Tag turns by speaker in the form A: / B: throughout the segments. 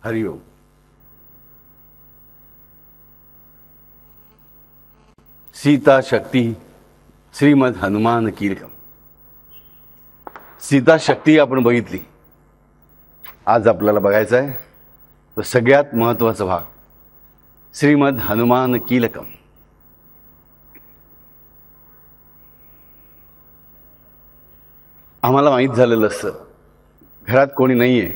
A: हरिओम. सीता शक्ती श्रीमद हनुमान कीर्तन. सीता शक्ती आपण बघितली. आज आपल्याला बघायचं आहे तो सगळ्यात महत्त्वाचा भाग श्रीमद हनुमान कीलकम. आम्हाला माहीत झालेलं असतं घरात कोणी नाही आहे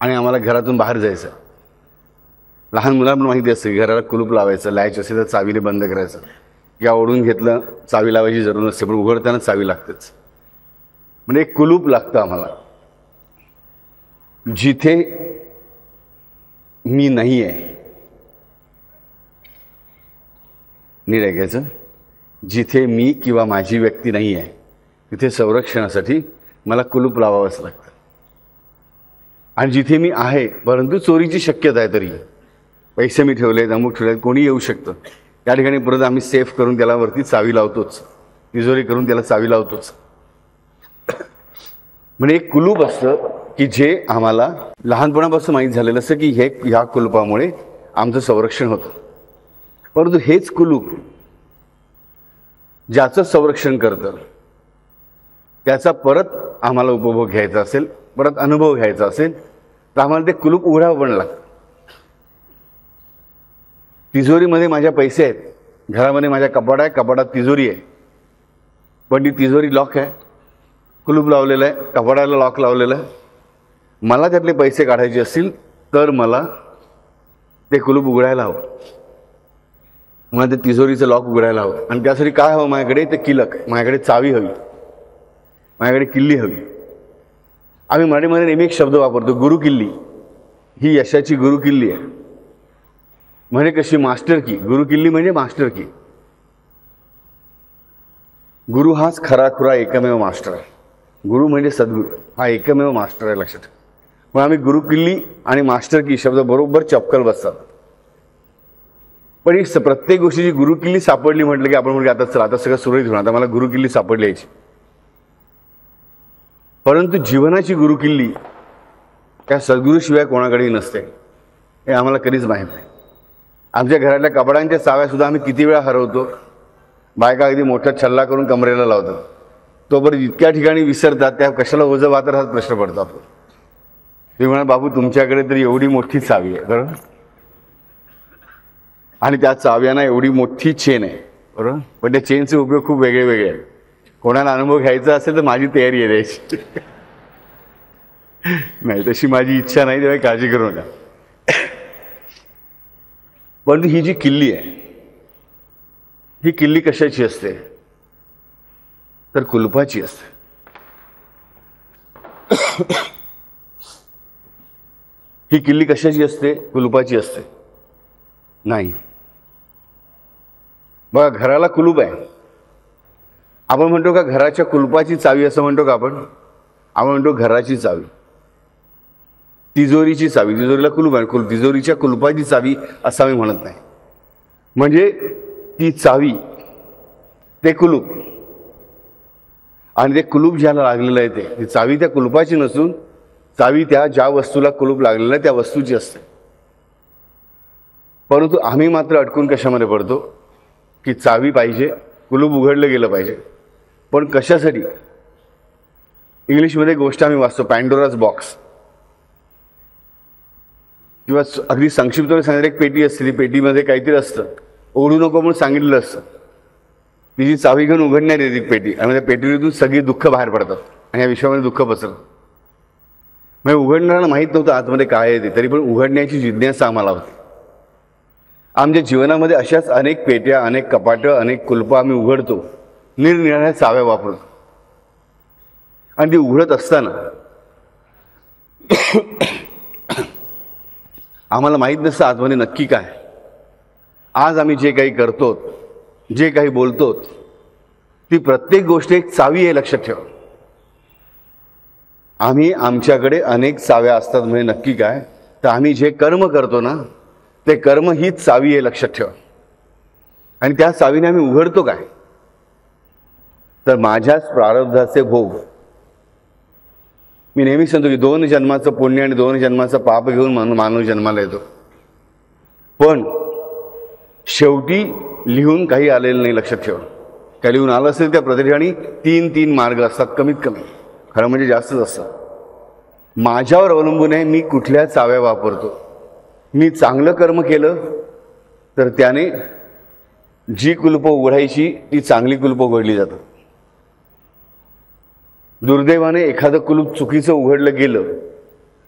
A: आणि आम्हाला घरातून बाहेर जायचं. लहान मुलांना माहिती असते घराला कुलूप लावायचं, लावायचं असेल तर चावीने बंद करायचं. या ओढून घेतलं चावी लावायची जरूर नसते, पण उघडताना चावी लागतेच. म्हणजे एक कुलूप लागतं आम्हाला. जिथे मी नाही आहे, नीट ऐकायचं, जिथे मी किंवा माझी व्यक्ती नाही आहे तिथे संरक्षणासाठी मला कुलूप लावावंच लागतं. आणि जिथे मी आहे परंतु चोरीची शक्यता आहे, तरी पैसे मी ठेवलेत, अमुक ठेवलेत, कोणी येऊ शकतं, त्या ठिकाणी परत आम्ही सेफ करून त्याला वरती चावी लावतोच, तिजोरी करून त्याला चावी लावतोच. म्हणजे एक कुलूप असतं की जे आम्हाला लहानपणापासून माहीत झालेलं असतं की ह्या कुलूपामुळे आमचं संरक्षण होतं. परंतु हेच कुलूप ज्याचं संरक्षण करतं त्याचा परत आम्हाला उपभोग घ्यायचा असेल, परत अनुभव घ्यायचा असेल तर आम्हाला ते कुलूप उघडावं पण लागतं. तिजोरीमध्ये माझ्या पैसे आहेत, घरामध्ये माझ्या कपाट आहे, कपाटात तिजोरी आहे, पण ती तिजोरी लॉक आहे, कुलूप लावलेलं आहे, कपाटाला लॉक लावलेलं आहे. मला त्यातले पैसे काढायचे असतील तर मला ते कुलूप उघडायला हवं, मला ते तिजोरीचं लॉक उघडायला हवं. आणि त्यासाठी काय हवं माझ्याकडे? ते किलक, माझ्याकडे चावी हवी, माझ्याकडे किल्ली हवी. आम्ही मराठीमध्ये नेहमी एक शब्द वापरतो, गुरु किल्ली. ही यशाची गुरु किल्ली आहे. म्हणजे कशी? मास्टर की. गुरु किल्ली म्हणजे मास्टर की. गुरु हाच खराखुरा एकमेव मास्टर आहे. गुरु म्हणजे सद्गुरू, हा एकमेव मास्टर आहे, लक्षात. मग आम्ही गुरु किल्ली आणि मास्टर की शब्द बरोबर चपकल बसतात. पण ही प्रत्येक गोष्टीची गुरु किल्ली सापडली म्हटलं की आपण म्हणजे आता चला आता सगळं सुरळीत होणार, आता मला गुरु किल्ली सापडली यायची. परंतु जीवनाची गुरु किल्ली त्या सद्गुरूशिवाय कोणाकडेही नसते, हे आम्हाला कधीच माहीत नाही. आमच्या घरातल्या कपड्यांच्या चाव्या सुद्धा आम्ही किती वेळा हरवतो. बायका अगदी मोठा छल्ला करून कमरेला लावतात, तोपर्यंत इतक्या ठिकाणी विसरतात, त्या कशाला ओझं वातर हा प्रश्न पडतात. ते म्हणा बाबू तुमच्याकडे तरी एवढी मोठी चावी आहे, बरोबर, आणि त्या चाव्यांना एवढी मोठी चेन आहे, बरोबर, पण त्या चेनचे उपयोग खूप वेगळे वेगळे आहेत. कोणाला अनुभव घ्यायचा असेल तर माझी तयारी आहे द्यायची. नाही तशी माझी इच्छा नाही, तेव्हा काळजी करू नका. परंतु ही जी किल्ली आहे, ही किल्ली कशाची असते तर कुलुपाची असते. ही किल्ली कशाची असते? कुलुपाची असते. नाही, बघा घराला कुलूप आहे, आपण म्हणतो का घराच्या कुलुपाची चावी असं म्हणतो का आपण? आपण म्हणतो घराची चावी, तिजोरीची चावी. तिजोरीला कुलूप आहे, तिजोरीच्या कुलुपाची चावी असं आम्ही म्हणत नाही. म्हणजे ती चावी ते कुलूप, आणि ते कुलूप ज्याला लागलेलं आहे ती चावी त्या कुलुपाची नसून चावी त्या ज्या वस्तूला कुलूप लागलेलं आहे त्या वस्तूची असते. परंतु आम्ही मात्र अडकून कशामध्ये पडतो की चावी पाहिजे, कुलूप उघडलं गेलं पाहिजे, पण कशासाठी? इंग्लिशमध्ये गोष्ट आम्ही वाचतो पॅन्डोराज बॉक्स, किंवा अगदी संक्षिप्तपणे सांगितलं एक पेटी असते, ती पेटीमध्ये काहीतरी असतं, उघडू नको म्हणून सांगितलेलं असतं. तिची चावी घेऊन उघडण्यात येते पेटी, आणि त्या पेटीतून सगळी दुःख बाहेर पडतात आणि या विश्वामध्ये दुःख पसरतं. म्हणजे उघडणाऱ्याला माहीत नव्हतं आतमध्ये काय आहे ते, तरी पण उघडण्याची जिज्ञासा आम्हाला होती. आमच्या जीवनामध्ये अशाच अनेक पेट्या, अनेक कपाटं, अनेक कुलपं आम्ही उघडतो, निरनिराळ्या चाव्या वापरतो, आणि ती उघडत असताना आम्हाला माहीत नसतं आतमध्ये नक्की काय. आज आम्ही जे काही करतो, जे काही बोलतो, ती प्रत्येक गोष्ट एक चावी आहे, लक्षात ठेवा. आम्ही आमच्याकडे अनेक चाव्या असतात, म्हणजे नक्की काय तर आम्ही जे कर्म करतो ना ते कर्म हीच चावी आहे, लक्षात ठेवा. आणि त्या चावीने आम्ही उघडतो काय? तर माझ्याच प्रारब्धाचे भोग. मी नेहमी सांगतो की 2 जन्माचं पुण्य आणि 2 जन्माचं पाप घेऊन मानव जन्माला येतो. पण शेवटी लिहून काही आलेलं नाही, लक्षात ठेवा. काय लिहून आलं असेल त्या प्रतिष्ठानी 3 मार्ग असतात कमीत कमी, खरं म्हणजे जास्तच असतं. माझ्यावर अवलंबून आहे मी कुठल्या चाव्या वापरतो. मी चांगलं कर्म केलं तर त्याने जी कुलपं उघडायची ती चांगली कुलपं उघडली जातात. दुर्दैवाने एखादं कुलूप चुकीचं उघडलं गेलं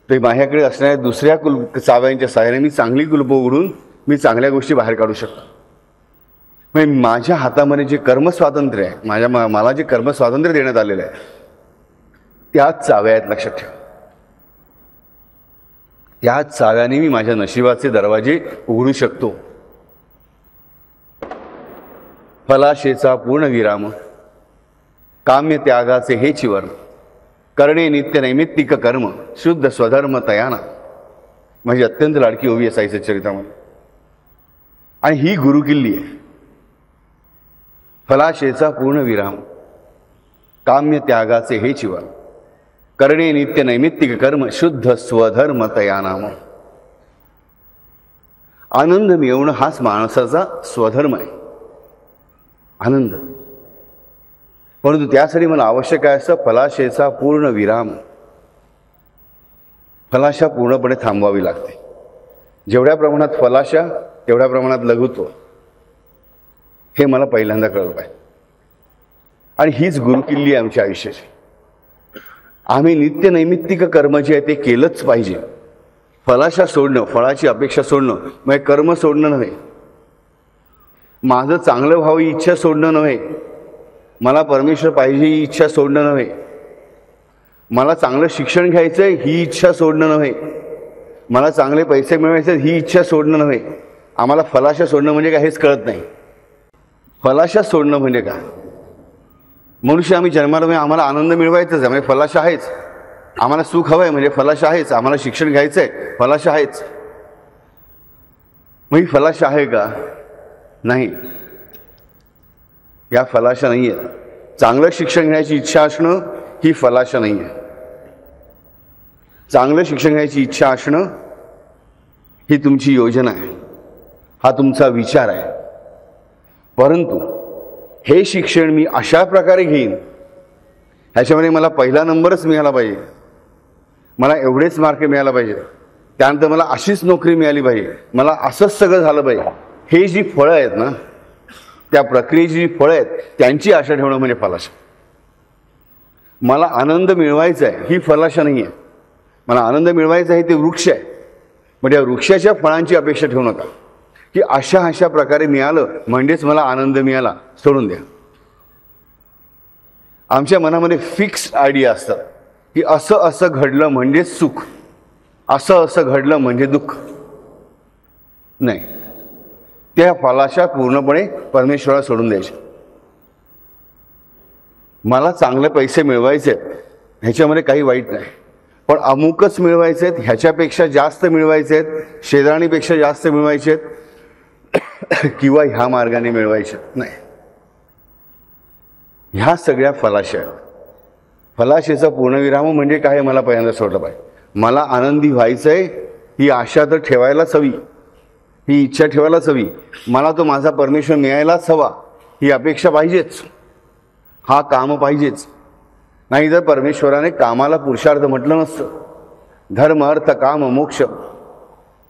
A: तर माझ्याकडे असणाऱ्या दुसऱ्या चाव्यांच्या सहाय्याने मी चांगली कुलपं उघडून मी चांगल्या गोष्टी बाहेर काढू शकतो. म्हणजे माझ्या हातामध्ये जे कर्मस्वातंत्र्य आहे, मला जे कर्मस्वातंत्र्य देण्यात आलेलं आहे त्याच चाव्या आहेत, लक्षात ठेवा. त्याच चाव्याने मी माझ्या नशिबाचे दरवाजे उघडू शकतो. फलाशेचा पूर्ण विराम, काम्य त्यागाचे हे चिवर्ण, करणे नित्य नैमित्तिक कर्म, शुद्ध स्वधर्म तयाना. माझी अत्यंत लाडकी ओवी आहे साई सच्चरित्रामध्ये. आणि ही गुरुकिल्ली आहे. फलाशेचा पूर्ण विराम, काम्य त्यागाचे हे चिवर्ण, करणे नित्य नैमित्तिक कर्म, शुद्ध स्वधर्म तयानाम. आनंद मिळवणं हाच माणसाचा स्वधर्म आहे, आनंद. परंतु त्यासाठी मला आवश्यक आहे असं फलाशेचा पूर्ण विराम. फलाशा पूर्णपणे थांबवावी लागते. जेवढ्या प्रमाणात फलाशा तेवढ्या प्रमाणात लघुत्व, हे मला पहिल्यांदा कळलं पाहिजे. आणि हीच गुरुकिल्ली आहे आमच्या आयुष्याची. आम्ही नित्य नैमित्तिक कर्म जे आहे ते केलंच पाहिजे. फलाशा सोडणं, फळाची अपेक्षा सोडणं म्हणजे कर्म सोडणं नव्हे. माझं चांगलं व्हावं ही इच्छा सोडणं नव्हे. मला परमेश्वर पाहिजे ही इच्छा सोडणं नव्हे. मला चांगलं शिक्षण घ्यायचं आहे ही इच्छा सोडणं नव्हे. मला चांगले पैसे मिळवायचे ही इच्छा सोडणं नव्हे. आम्हाला फलाशा सोडणं म्हणजे काय हेच कळत नाही. फलाशा सोडणं म्हणजे काय? मनुष्य आम्ही जन्माला म्हणजे आम्हाला आनंद मिळवायचाच आहे म्हणजे फलाशा आहेच. आम्हाला सुख हवं आहे म्हणजे फलाशा आहेच. आम्हाला शिक्षण घ्यायचं आहे फलाशा आहेच. मग ही फलाशा आहे का? नाही, या फलाशा नाही आहे. चांगलं शिक्षण घेण्याची इच्छा असणं ही फलाशा नाही आहे. चांगलं शिक्षण घ्यायची इच्छा असणं ही तुमची योजना आहे, हा तुमचा विचार आहे. परंतु हे शिक्षण मी अशा प्रकारे घेईन ह्याच्यामध्ये मला पहिला नंबरच मिळाला पाहिजे, मला एवढेच मार्क मिळाला पाहिजे, त्यानंतर मला अशीच नोकरी मिळाली पाहिजे, मला असंच सगळं झालं पाहिजे. हे जी फळं आहेत ना, त्या प्रक्रियेची जी फळं आहेत त्यांची आशा ठेवणं म्हणजे फलाशा. मला आनंद मिळवायचा आहे ही फलाशा नाही आहे. मला आनंद मिळवायचा आहे ते वृक्ष आहे. म्हणजे या वृक्षाच्या फळांची अपेक्षा ठेवू नका की अशा प्रकारे मिळालं म्हणजेच मला आनंद मिळाला. सोडून द्या. आमच्या मनामध्ये फिक्स आयडिया असतात की असं घडलं म्हणजे सुख, असं घडलं म्हणजे दुःख. नाही, त्या फलाशा पूर्णपणे परमेश्वराला सोडून द्यायच्या. मला चांगले पैसे मिळवायचे आहेत ह्याच्यामध्ये काही वाईट नाही, पण अमुकच मिळवायचे आहेत, ह्याच्यापेक्षा जास्त मिळवायचे आहेत, शेजारणीपेक्षा जास्त मिळवायचे आहेत किंवा ह्या मार्गाने मिळवायचे नाही. ह्या सगळ्या फलाशा आहेत. फलाशेचा पूर्णविराम म्हणजे काय मला पहिल्यांदा सोडलं पाहिजे. मला आनंदी व्हायचं आहे ही आशा तर ठेवायलाच हवी, ही इच्छा ठेवायलाच हवी. मला तो माझा परमेश्वर मिळायलाच हवा ही अपेक्षा पाहिजेच, हा काम पाहिजेच. नाही तर परमेश्वराने कामाला पुरुषार्थ म्हटलं नसतं. धर्म अर्थ काम मोक्ष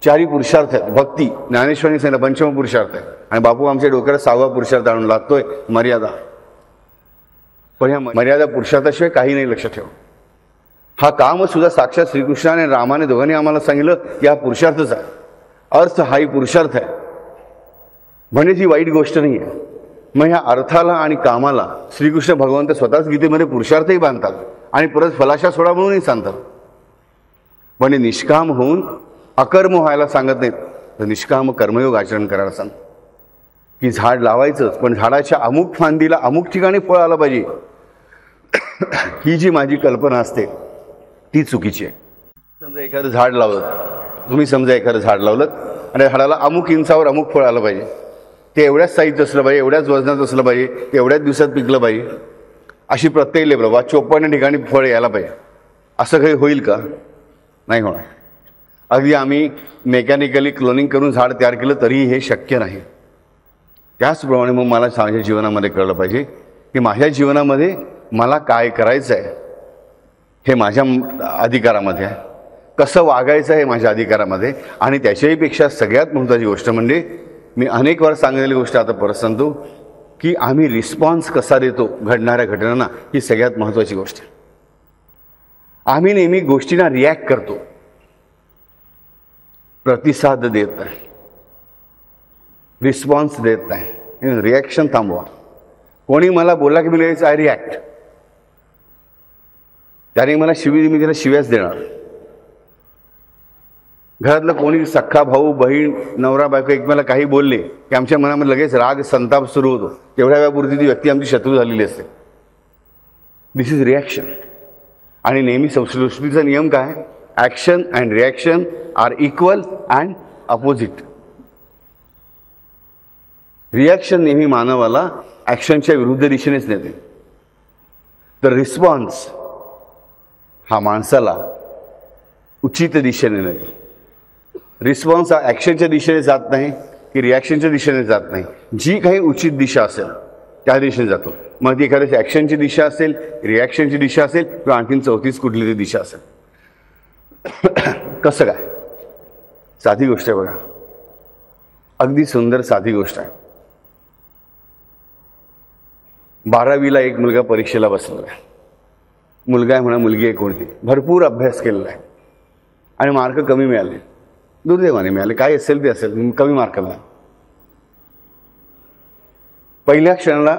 A: 4 पुरुषार्थ आहेत. भक्ती ज्ञानेश्वरांनी सांगितलं पंचम पुरुषार्थ आहे आणि बापू आमच्या डोक्याला 6वा पुरुषार्थ आणून लागतोय मर्यादा. पण ह्या मर्यादा पुरुषार्थाशिवाय काही नाही, लक्षात ठेवा. हा काम सुद्धा साक्षात श्रीकृष्णाने रामाने दोघांनी आम्हाला सांगितलं की हा पुरुषार्थच आहे. अर्थ हाही पुरुषार्थ आहे म्हणजे ती वाईट गोष्ट नाही आहे. मग ह्या अर्थाला आणि कामाला श्रीकृष्ण भगवंत स्वतःच गीतेमध्ये पुरुषार्थही बांधतात आणि परत फलाशा सोडा म्हणूनही सांगतात. पण निष्काम होऊन अकर्म व्हायला सांगत नाहीत, तर निष्काम कर्मयोग आचरण करायला सांगतात. की झाड लावायचंच पण झाडाच्या अमुक फांदीला अमुक ठिकाणी फळ आलं पाहिजे. ही जी माझी कल्पना असते ती चुकीची आहे. समजा एखादं झाड लावलं, तुम्ही समजा एखादं झाड लावलं आणि झाडाला अमुक इंचावर अमुक फळ आलं पाहिजे, ते एवढ्याच साईजचं असलं पाहिजे, एवढ्याच वजनात असलं पाहिजे, ते एवढ्याच दिवसात पिकलं पाहिजे, अशी प्रत्येक लेवल 54 ठिकाणी फळ यायला पाहिजे, असं काही होईल का? नाही होणार. अगदी आम्ही मेकॅनिकली क्लोनिंग करून झाड तयार केलं तरीही हे शक्य नाही. त्याचप्रमाणे मग मला माझ्या जीवनामध्ये कळलं पाहिजे की माझ्या जीवनामध्ये मला काय करायचं आहे हे माझ्या अधिकारामध्ये आहे, कसं वागायचं आहे माझ्या अधिकारामध्ये. आणि त्याच्याही पेक्षा सगळ्यात महत्त्वाची गोष्ट म्हणजे मी अनेक वेळा सांगितलेली गोष्ट आता परत सांगतो की आम्ही रिस्पॉन्स कसा देतो घडणाऱ्या घटनांना, ही सगळ्यात महत्त्वाची गोष्ट आहे. आम्ही नेहमी गोष्टींना रिॲक्ट करतो, प्रतिसाद देत नाही, रिस्पॉन्स देत नाही. रिॲक्शन थांबवा. कोणी मला बोलला की मी लगेच आय रिॲक्ट, त्याने मला शिवी, मी त्याला शिव्याच देणार. घरातलं कोणी सख्खा भाऊ बहीण नवरा बायको एकमेकाला काही बोलले की आमच्या मनामध्ये लगेच राग संताप सुरू होतो. तेवढ्या वेळापुरती ती व्यक्ती आमची शत्रू झालेली असते. This is reaction. आणि नेहमी सृष्टीचा नियम काय? Action and reaction are equal and opposite. Reaction नेहमी मानवाला ॲक्शनच्या विरुद्ध दिशेनेच नेते, तर रिस्पॉन्स हा माणसाला उचित दिशेने नेतो. रिस्पॉन्स हा ॲक्शनच्या दिशेने जात नाही की रिॲक्शनच्या दिशेने जात नाही. जी काही उचित दिशा असेल त्या दिशेने जातो. मग ती एखाद्याची ॲक्शनची दिशा असेल, रिॲक्शनची दिशा असेल किंवा आणखीन चौथीच कुठली तरी दिशा असेल. कसं काय? साधी गोष्ट आहे बघा, अगदी सुंदर साधी गोष्ट आहे. 12वीला एक मुलगा परीक्षेला बसलेला आहे. मुलगा आहे म्हणा, मुलगी आहे कोणती, भरपूर अभ्यास केलेला आहे आणि मार्क कमी मिळाले, दुर्दैवाने मिळाले, काय असेल ते असेल, कमी मार्क मिळाले. पहिल्या क्षणाला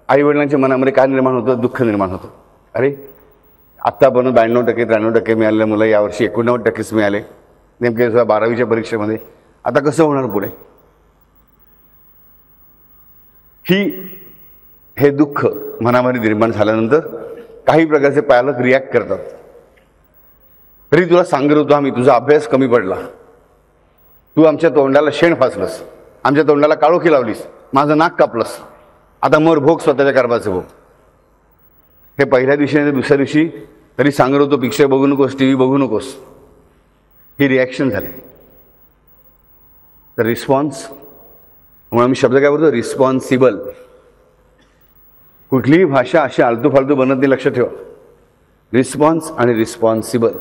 A: आईवडिलांच्या मनामध्ये काय निर्माण होतं? दुःख निर्माण होतं. अरे आत्तापर्यंत 92% 93% मिळालेलं मुलं यावर्षी 89%च मिळाले नेमके 12वीच्या परीक्षेमध्ये, आता कसं होणार पुढे? हे दुःख मनामध्ये निर्माण झाल्यानंतर काही प्रकारचे पालक रिॲक्ट करतात. तरी तुला सांगत होतो आम्ही, तुझा अभ्यास कमी पडला, तू आमच्या तोंडाला शेण फासलंस, आमच्या तोंडाला काळोखी लावलीस, माझं नाक कापलंस, आता मोर भोग स्वतःच्या कर्माचे भोग. हे पहिल्या दिवशी नाही दुसऱ्या दिवशी तरी सांगत होतो, पिक्चर बघू नकोस, टी व्ही बघू नकोस. ही रिॲक्शन झाली. तर रिस्पॉन्स म्हणून आम्ही शब्द काय बोलतो? रिस्पॉन्सिबल. कुठलीही भाषा अशी आलतू फालतू बनत नाही, लक्षात ठेवा. रिस्पॉन्स आणि रिस्पॉन्सिबल.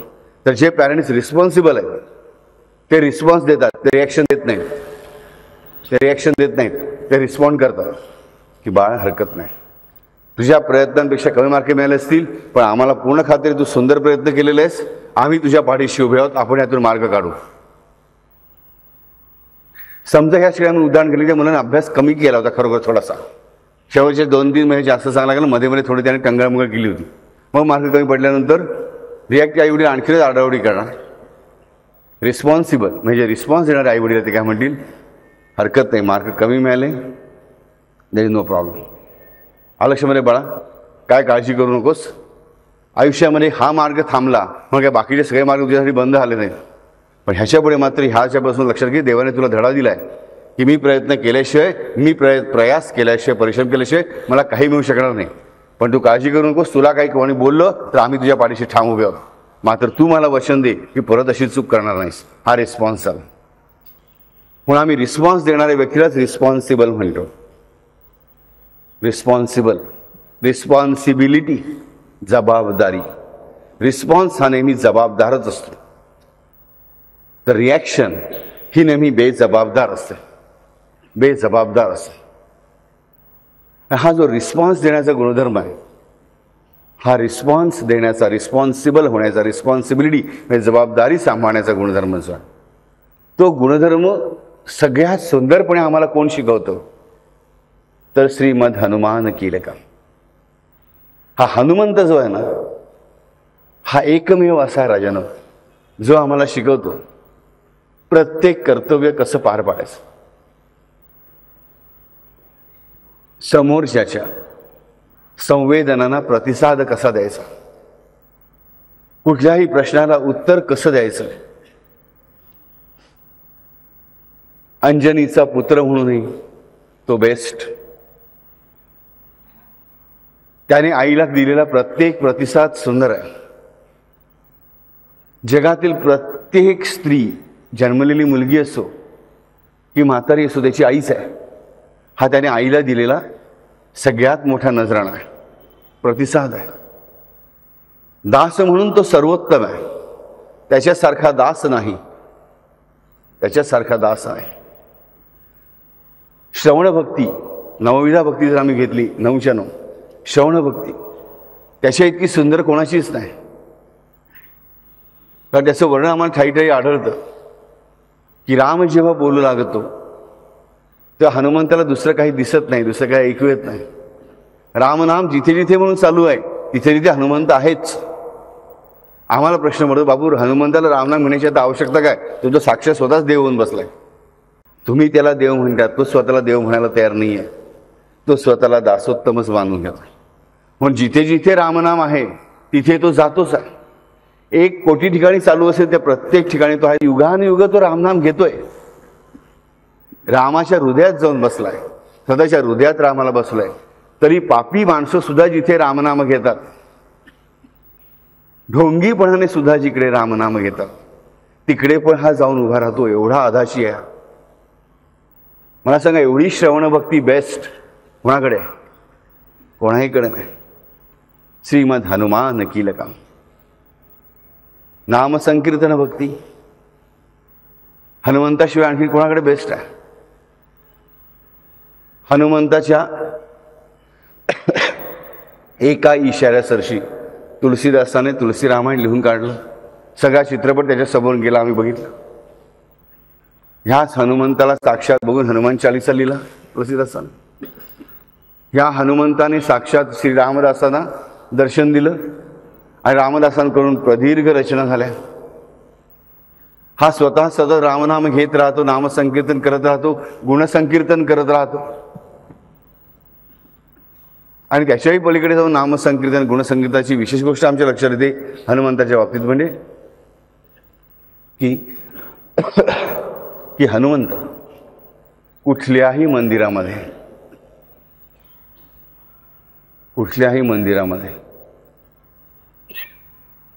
A: तर जे पॅरेंट्स रिस्पॉन्सिबल आहेत ते रिस्पॉन्स देतात, ते रिॲक्शन देत नाहीत. ते रिॲक्शन देत नाहीत, ते रिस्पॉन्ड करतात की बाळ हरकत नाही, तुझ्या प्रयत्नांपेक्षा कमी मार्क मिळाले असतील पण आम्हाला पूर्ण खात्री तू सुंदर प्रयत्न केलेले आहेस, आम्ही तुझ्या पाठीशी उभे आहोत, आपण यातून मार्ग काढू. समजा ह्या शिक्षकांनी उदाहरण केलं, त्या मुलांना अभ्यास कमी केला होता खरोखर थोडासा, शेवटचे 2-3 महिने जास्त चांगला लागला, मध्ये मध्ये थोडी त्याने टंगळमंगळ केली होती, मग मार्क कमी पडल्यानंतर रिॲक्ट आईवडील आणखीनच आरडाओरडी करणार. रिस्पॉन्सिबल म्हणजे रिस्पॉन्स देणारे आईवडील ते काय म्हणतील? हरकत नाही, मार्क कमी मिळाले, देयर इज नो प्रॉब्लेम. आलक्ष्यामध्ये बाळा काय काळजी करू नकोस, आयुष्यामध्ये हा मार्ग थांबला मग काय बाकीचे सगळे मार्ग तुझ्यासाठी बंद झाले नाहीत, पण ह्याच्यापुढे मात्र ह्याच्यापासून लक्षात घे, देवाने तुला धडा दिला आहे की मी प्रयत्न केल्याशिवाय, मी प्रयास केल्याशिवाय, परिश्रम केल्याशिवाय मला काही मिळू शकणार नाही. पण तू काळजी करू नकोस, तुला काही कोणी बोललं तर आम्ही तुझ्या पाठीशी ठाम उभे आहोत, मात्र तू मला वचन दे की परत अशी चूक करणार नाहीस. हा रिस्पॉन्स झाला. म्हणून आम्ही रिस्पॉन्स देणाऱ्या व्यक्तीलाच रिस्पॉन्सिबल म्हणतो. रिस्पॉन्सिबल, रिस्पॉन्सिबिलिटी, जबाबदारी. रिस्पॉन्स हा नेहमी जबाबदारच असतो, तर रिॲक्शन ही नेहमी बेजबाबदार असते, बेजबाबदार असते. हा जो रिस्पॉन्स देण्याचा गुणधर्म आहे, हा रिस्पॉन्स देण्याचा, रिस्पॉन्सिबल होण्याचा, रिस्पॉन्सिबिलिटी म्हणजे जबाबदारी सांभाळण्याचा गुणधर्म जो आहे, तो गुणधर्म सगळ्यात सुंदरपणे आम्हाला कोण शिकवतो? तर श्रीमद हनुमान कीलक. हा हनुमंत जो आहे ना, हा एकमेव असा राजानं जो आम्हाला शिकवतो प्रत्येक कर्तव्य कसं पार पाडायचं, समोरच्याच्या संवेदनांना प्रतिसाद कसा द्यायचा, कुठल्याही प्रश्नाला उत्तर कसं द्यायचं. अंजनीचा पुत्र म्हणूनही तो बेस्ट. त्याने आईला दिलेला प्रत्येक प्रतिसाद सुंदर आहे. जगातील प्रत्येक स्त्री, जन्मलेली मुलगी असो की म्हातारी असो, त्याची आईच आहे. हा त्याने आईला दिलेला सगळ्यात मोठा नजराणा आहे, प्रतिसाद आहे. दास म्हणून तो सर्वोत्तम आहे. त्याच्यासारखा दास नाही, त्याच्यासारखा दास आहे. श्रवण भक्ती, नवविधा भक्ती जर आम्ही घेतली, 9च्या 9 श्रवण भक्ती, त्याच्या इतकी सुंदर कोणाचीच नाही. कारण त्याचं वर्णन आम्हाला ठाई आढळतं की राम जेव्हा बोलू लागतो तेव्हा हनुमंताला दुसरं काही दिसत नाही, दुसरं काही ऐकू येत नाही. रामनाम जिथे जिथे म्हणून चालू आहे तिथे तिथे हनुमंत आहेच. आम्हाला प्रश्न पडतो, बाबू हनुमंताला रामनाम घेण्याची आता आवश्यकता काय? तो साक्षात स्वतःच देव होऊन बसलाय. तुम्ही त्याला देव म्हणतात, तो स्वतःला देव म्हणायला तयार नाही आहे. तो स्वतःला दासोत्तमच मानून घेतो. म्हणून जिथे जिथे रामनाम आहे तिथे तो जातोच आहे. 1 कोटी ठिकाणी चालू असेल त्या प्रत्येक ठिकाणी तो आहे. युगानुयुग तो रामनाम घेतोय. रामाच्या हृदयात जाऊन बसलाय, स्वतःच्या हृदयात रामाला बसलाय. तरी पापी माणसं सुद्धा जिथे रामनाम घेतात, ढोंगीपणाने सुद्धा जिकडे रामनाम घेतात तिकडे पण हा जाऊन उभा राहतो. एवढा आधाशी आहे. मला सांगा, एवढी श्रवण भक्ती बेस्ट कोणाकडे आहे? कोणाहीकडे नाही. श्रीमद हनुमान कीलकम. नामसंकीर्तन भक्ती हनुमंताशिवाय आणखी कोणाकडे बेस्ट आहे? हनुमंताच्या एका इशाऱ्यासरशी तुलसीदासाने तुलसी रामायण लिहून काढलं. सगळा चित्रपट त्याच्या समोर गेला, आम्ही बघितलं. ह्याच हनुमंताला साक्षात बघून हनुमान चालीसा लिहिला तुलसीदासाने. ह्या हनुमंताने साक्षात श्री रामदासांना दर्शन दिलं आणि रामदासांकडून प्रदीर्घ रचना झाल्या. हा स्वतः सतत रामनाम घेत राहतो, नामसंकीर्तन करत राहतो, गुणसंकीर्तन करत राहतो. आणि त्याच्याही पलीकडे जाऊन नामसंकीर्तन गुणसंकीर्तनाची विशेष गोष्ट आमच्या लक्षात येते हनुमंताच्या बाबतीत, म्हणजे की हनुमंत कुठल्याही मंदिरामध्ये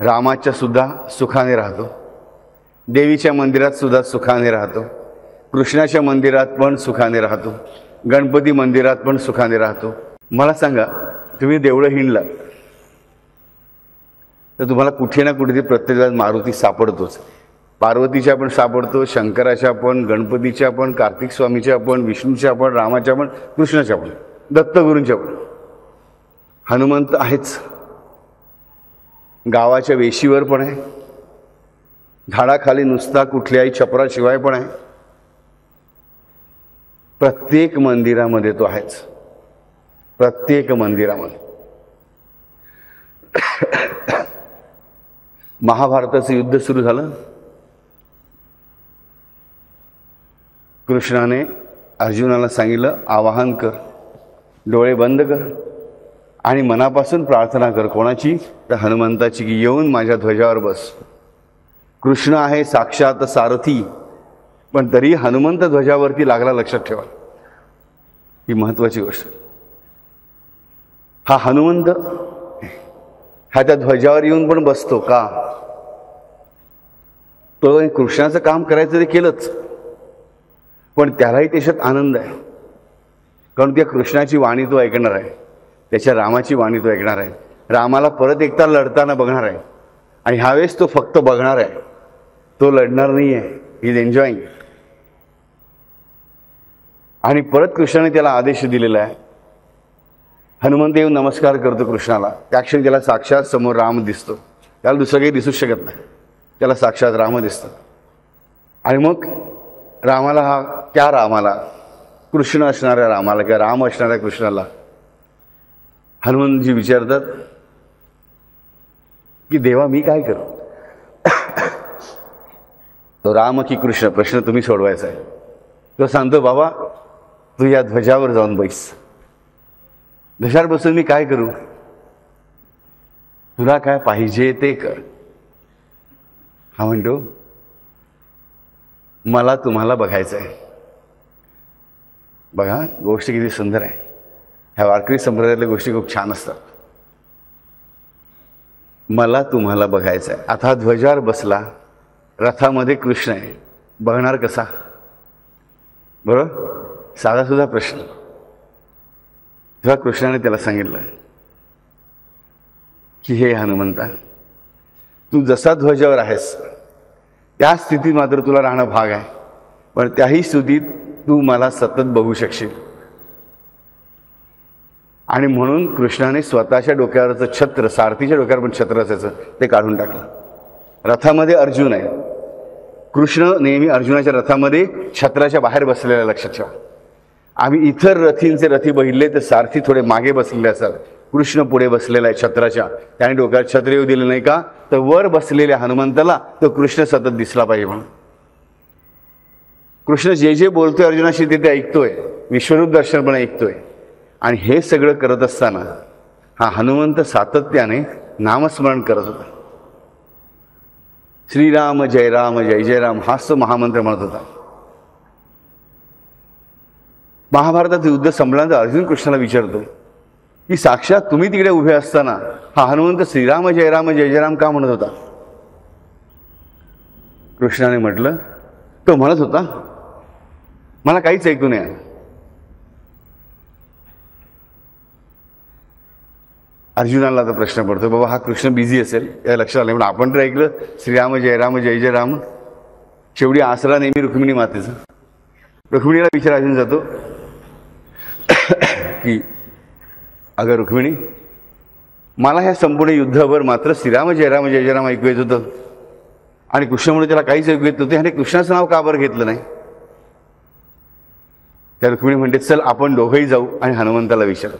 A: रामाच्या सुद्धा सुखाने राहतो, देवीच्या मंदिरात सुद्धा सुखाने राहतो, कृष्णाच्या मंदिरात पण सुखाने राहतो, गणपती मंदिरात पण सुखाने राहतो. मला सांगा, तुम्ही देवळं हिंडलात तर तुम्हाला कुठे ना कुठे प्रत्येक मारुती सापडतोच. पार्वतीच्या पण सापडतो, शंकराच्या पण, गणपतीच्या पण, कार्तिक स्वामीच्या पण, विष्णूच्या पण, रामाच्या पण, कृष्णाच्या पण, दत्तगुरूंच्या पण. हनुमंत आहेच. गावाच्या वेशीवर पण आहे, झाडाखाली नुसता कुठल्याही छपराशिवाय पण आहे. प्रत्येक मंदिरामध्ये तो आहेच. प्रत्येक मंदिरामध्ये. महाभारताचं युद्ध सुरू झालं. कृष्णाने अर्जुनाला सांगितलं, आवाहन कर, डोळे बंद कर आणि मनापासून प्रार्थना कर. कोणाची? तर हनुमंताची, की येऊन माझ्या ध्वजावर बस. कृष्ण आहे साक्षात सारथी, पण तरी हनुमंत ध्वजावरती लागला. लक्षात ठेवा, ही महत्वाची गोष्ट. हा हनुमंत हा त्या ध्वजावर येऊन पण बसतो का? तो कृष्णाचं काम करायचं ते केलंच, पण त्यालाही त्याच्यात आनंद आहे. कारण त्या कृष्णाची वाणी तो ऐकणार आहे, त्याच्या रामाची वाणी तो ऐकणार आहे. रामाला परत एकदा लढताना बघणार आहे आणि ह्यावेळेस तो फक्त बघणार आहे, तो लढणार नाही आहे. He is enjoying. आणि परत कृष्णाने त्याला आदेश दिलेला आहे. हनुमंत येऊन नमस्कार करतो कृष्णाला. त्या क्षणी त्याला साक्षात समोर राम दिसतो. त्याला दुसरं काही दिसूच शकत नाही, त्याला साक्षात राम दिसतं. आणि मग रामाला, त्या रामाला, कृष्ण असणाऱ्या रामाला किंवा राम असणाऱ्या कृष्णाला हनुमंतजी विचारतात की देवा मी काय करू? तो राम की कृष्ण प्रश्न तुम्ही सोडवायचा आहे. तो सांगतो, बाबा तू या ध्वजावर जाऊन बैस. ध्वजावर बसून मी काय करू? तुला काय पाहिजे ते कर. हा म्हणतो, मला तुम्हाला बघायचं आहे. बघा गोष्ट किती सुंदर आहे. ह्या वारकरी संप्रदायातल्या गोष्टी खूप छान असतात. मला तुम्हाला बघायचं आहे. आता ध्वजावर बसला, रथामध्ये कृष्ण आहे, बघणार कसा? बरोबर, साधा सुद्धा प्रश्न. तेव्हा कृष्णाने त्याला सांगितलं की हे हनुमंता, तू जसा ध्वजावर आहेस त्या स्थितीत मात्र तुला राहणं भाग आहे, पण त्याही स्थितीत तू मला सतत बघू शकशील. आणि म्हणून कृष्णाने स्वतःच्या डोक्यावरचं छत्र, सारथीच्या डोक्यावर पण छत्र असायचं, ते काढून टाकलं. रथामध्ये अर्जुन आहे, कृष्ण नेहमी अर्जुनाच्या रथामध्ये छत्राच्या बाहेर बसलेला, लक्षात ठेवा. आम्ही इतर रथींचे रथी बघितले तर सारथी थोडे मागे बसलेले असतात, कृष्ण पुढे बसलेला आहे छत्राच्या. त्याने डोक्यावर छत्र येऊ दिलं नाही का, तर वर बसलेल्या हनुमंताला तो कृष्ण सतत दिसला पाहिजे म्हणून. कृष्ण जे जे बोलतोय अर्जुनाशी ते ऐकतोय, विश्वरूप दर्शन पण ऐकतोय. आणि हे सगळं करत असताना हा हनुमंत सातत्याने नामस्मरण करत होता. श्रीराम जय राम जय जय राम हाच तो महामंत्र म्हणत होता. महाभारतात युद्ध संपल्यानंतर अर्जुन कृष्णाला विचारतो की साक्षात तुम्ही तिकडे उभे असताना हा हनुमंत श्रीराम जय राम का म्हणत होता? कृष्णाने म्हटलं, तो म्हणत होता मला काहीच ऐकू नये. अर्जुनाला आता प्रश्न पडतो, बाबा हा कृष्ण बिझी असेल या लक्षात आलं, म्हणून आपण तर ऐकलं श्रीराम जय जय राम. शेवटी आसरा नेहमी रुक्मिणी मातेचा. रुक्मिणीला विचार अर्जुन जातो की अगं रुक्मिणी, मला ह्या संपूर्ण युद्धभर मात्र श्रीराम जय राम ऐकू येत होतं, आणि कृष्ण म्हणून त्याला काहीच ऐकू येत नव्हते, आणि कृष्णाचं नाव का बरं घेतलं नाही? त्या रुक्मिणी म्हणते, चल आपण दोघंही जाऊ आणि हनुमंताला विचारू.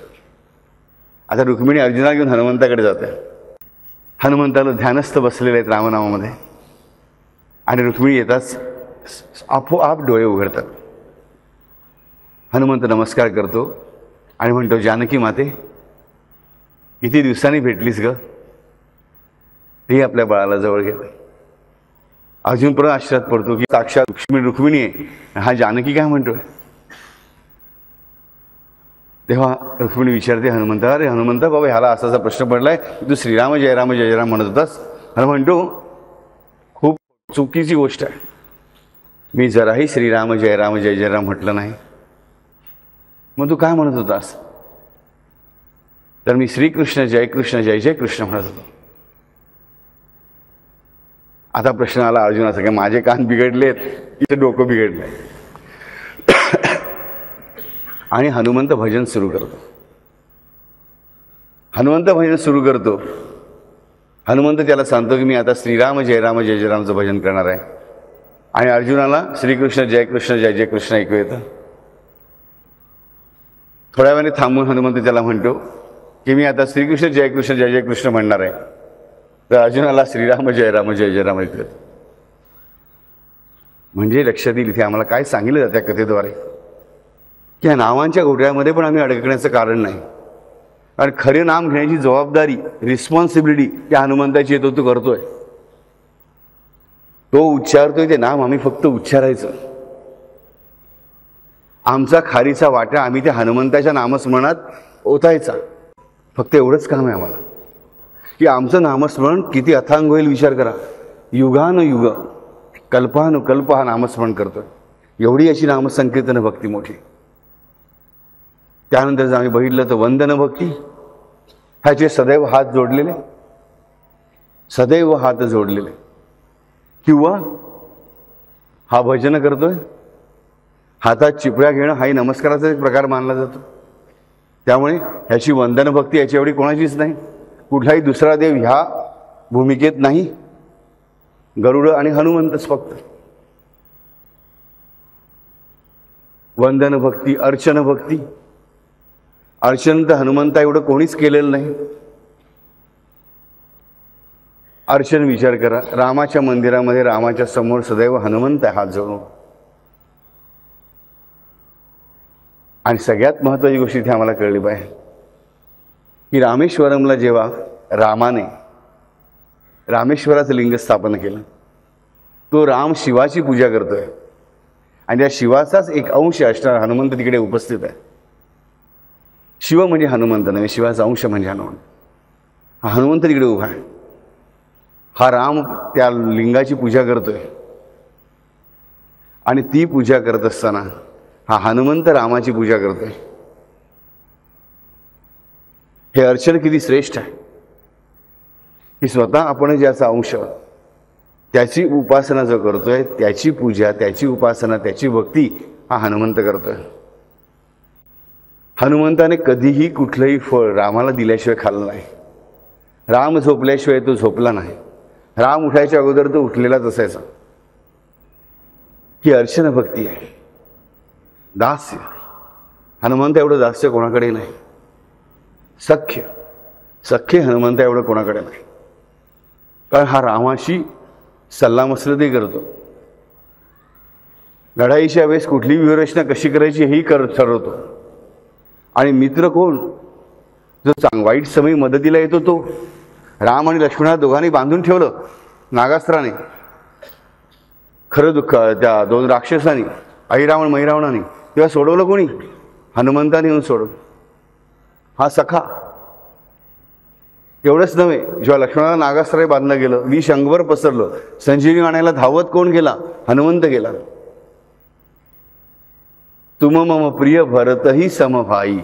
A: आता रुक्मिणी अर्जुना घेऊन हनुमंताकडे जाते. हनुमंताला ध्यानस्थ बसलेले आहेत रामनामामध्ये, आणि रुक्मिणी येताच आपोआप डोळे उघडतात. हनुमंत नमस्कार करतो आणि म्हणतो, जानकी माते, किती दिवसांनी भेटलीस ग? ते आपल्या बाळाला जवळ घेतलं. अर्जुन परत आश्चर्यात पडतो की साक्षात रुक्मिणी आहे, हा जानकी काय म्हणतोय? तेव्हा रुक्मिणी विचारते हनुमंता, अरे हनुमंता बाबा, ह्याला असा प्रश्न पडलाय, तू श्रीराम जय राम म्हणत होतास. आणि म्हणतो, खूप चुकीची गोष्ट आहे, मी जराही श्रीराम जय राम म्हटलं नाही. मग तू काय म्हणत होतास? तर मी श्रीकृष्ण जय कृष्ण म्हणत होतो. आता प्रश्न आला अर्जुनाचा की माझे कान बिघडलेत की डोकं बिघडलंय? आणि हनुमंत भजन सुरू करतो. हनुमंत त्याला सांगतो की मी आता श्रीराम जय रामचं भजन करणार आहे. आणि अर्जुनाला श्रीकृष्ण जय कृष्ण ऐकू येतं. थोड्या वेळाने थांबून हनुमंत त्याला म्हणतो की मी आता श्रीकृष्ण जय कृष्ण म्हणणार आहे. तर अर्जुनाला श्रीराम जय राम ऐकू येतं. म्हणजे लक्षात येईल इथे आम्हाला काय सांगितलं जातं त्या कथेद्वारे, की ह्या नावांच्या घोट्यामध्ये पण आम्ही अडकण्याचं कारण नाही. कारण खरे नाम घेण्याची जबाबदारी, रिस्पॉन्सिबिलिटी त्या हनुमंताची येतो, तो करतोय, तो उच्चारतोय, ते नाम आम्ही फक्त उच्चारायचं. आमचा खारीचा वाटा आम्ही त्या हनुमंताच्या नामस्मरणात ओतायचा. फक्त एवढंच काम आहे आम्हाला, की आमचं नामस्मरण किती अथांग होईल विचार करा. युगानुयुग कल्पानुकल्प हा नामस्मरण करतोय. एवढी अशी नामसंकीर्तन भक्ती मोठी. त्यानंतर जर आम्ही बघितलं तर वंदन भक्ती, ह्याचे सदैव हात जोडलेले, किंवा हा भजन करतोय, हातात चिपळ्या घेणं हाही नमस्काराचा एक प्रकार मानला जातो. त्यामुळे ह्याची वंदन भक्ती याची एवढी कोणाचीच नाही. कुठलाही दुसरा देव ह्या भूमिकेत नाही. गरुड आणि हनुमंतच फक्त. वंदन भक्ती, अर्चन भक्ती. अर्चन तर हनुमंता एवढं कोणीच केलेलं नाही. अर्चन विचार करा, रामाच्या मंदिरामध्ये रामाच्या समोर सदैव हनुमंत हात जोडून. आणि सगळ्यात महत्त्वाची गोष्ट इथे आम्हाला कळली पाहिजे की रामेश्वरमला जेव्हा रामाने रामेश्वराचं लिंग स्थापन केलं, तो राम शिवाची पूजा करतोय. आणि त्या शिवाचाच एक अंश असणारा हनुमंत तिकडे उपस्थित आहे. शिव म्हणजे हनुमंत नाही, शिवाचा अंश म्हणजे हनुमंत. हा हनुमंत तिकडे उभा आहे. हा राम त्या लिंगाची पूजा करतोय आणि ती पूजा करत असताना हा हनुमंत रामाची पूजा करतोय. हे अर्चन किती श्रेष्ठ आहे की स्वतः आपण ज्याचा अंश, त्याची उपासना जो करतोय, त्याची पूजा, त्याची उपासना, त्याची भक्ती हा हनुमंत करतोय. हनुमंताने कधीही कुठलंही फळ रामाला दिल्याशिवाय खाल्लं नाही. राम झोपल्याशिवाय तो झोपला नाही. राम उठायच्या अगोदर तो उठलेलाच असायचा. ही अर्चन भक्ती आहे, दास्य. हनुमंत एवढं दास्य कोणाकडे नाही. सख्य सख्य हनुमंत एवढं कोणाकडे नाही. कारण हा रामाशी सल्लामसलतही करतो. लढाईच्या वेळेस कुठली व्यूहरचना कशी करायची हेही ठरवतो. आणि मित्र कोण, जो वाईट समय मदतीला येतो तो. राम आणि लक्ष्मणा दोघांनी बांधून ठेवलं नागास्त्राने. खरं दुःख त्या दोन राक्षसांनी, अहिरावण महिरावणाने, तेव्हा सोडवलं कोणी? हनुमंताने येऊन सोडवलं. हा सखा. एवढंच नव्हे, जेव्हा लक्ष्मणाला नागास्त्र बांधलं गेलं, विष अंगभर पसरलं, संजीवनी आणायला धावत कोण गेला? हनुमंत गेला. तुम मम प्रिय भरतही समभाई.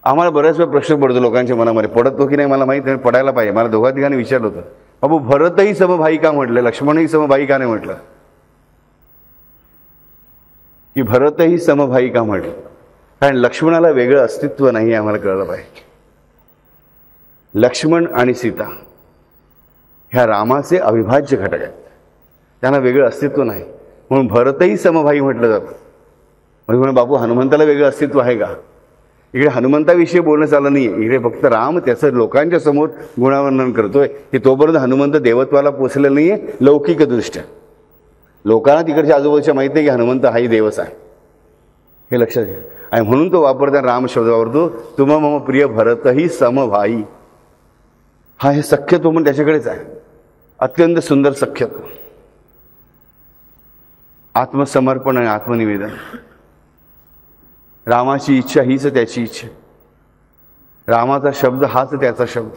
A: आम्हाला बऱ्याच वेळा प्रश्न पडतो लोकांच्या मनामध्ये, पडतो की नाही मला माहीत नाही, पडायला पाहिजे. मला दोघा ठिकाणी विचारलं होतं, बाबू भरतही समभाई का म्हटलं, लक्ष्मणही समभाई का नाही म्हटलं? की भरतही समभाई का म्हटलं? कारण लक्ष्मणाला वेगळं अस्तित्व नाही, आम्हाला कळलं पाहिजे. लक्ष्मण आणि सीता ह्या रामाचे अविभाज्य घटक आहेत, त्यांना वेगळं अस्तित्व नाही. म्हणून भरतही समभाई म्हटलं जातं. म्हणजे बाबू हनुमंताला वेगळं अस्तित्व आहे का? इकडे हनुमंताविषयी बोलणं चाललं नाही आहे. इकडे फक्त राम त्याचं लोकांच्या समोर गुणवर्णन करतोय की तोपर्यंत हनुमंत देवत्वाला पोचलेला नाही आहे लौकिकदृष्ट्या. लोकांना तिकडच्या आजूबाजूच्या माहिती आहे की हनुमंत हाही देवच आहे, हे लक्षात घ्या. आणि म्हणून तो वापरताना राम शब्द वापरतो, तुम मम प्रिय भरतही समभाई. हा हे सख्यत्व पण त्याच्याकडेच आहे, अत्यंत सुंदर सख्यत्व. आत्मसमर्पण आणि आत्मनिवेदन. रामाची इच्छा हीच त्याची इच्छा. रामाचा शब्द हाच त्याचा शब्द.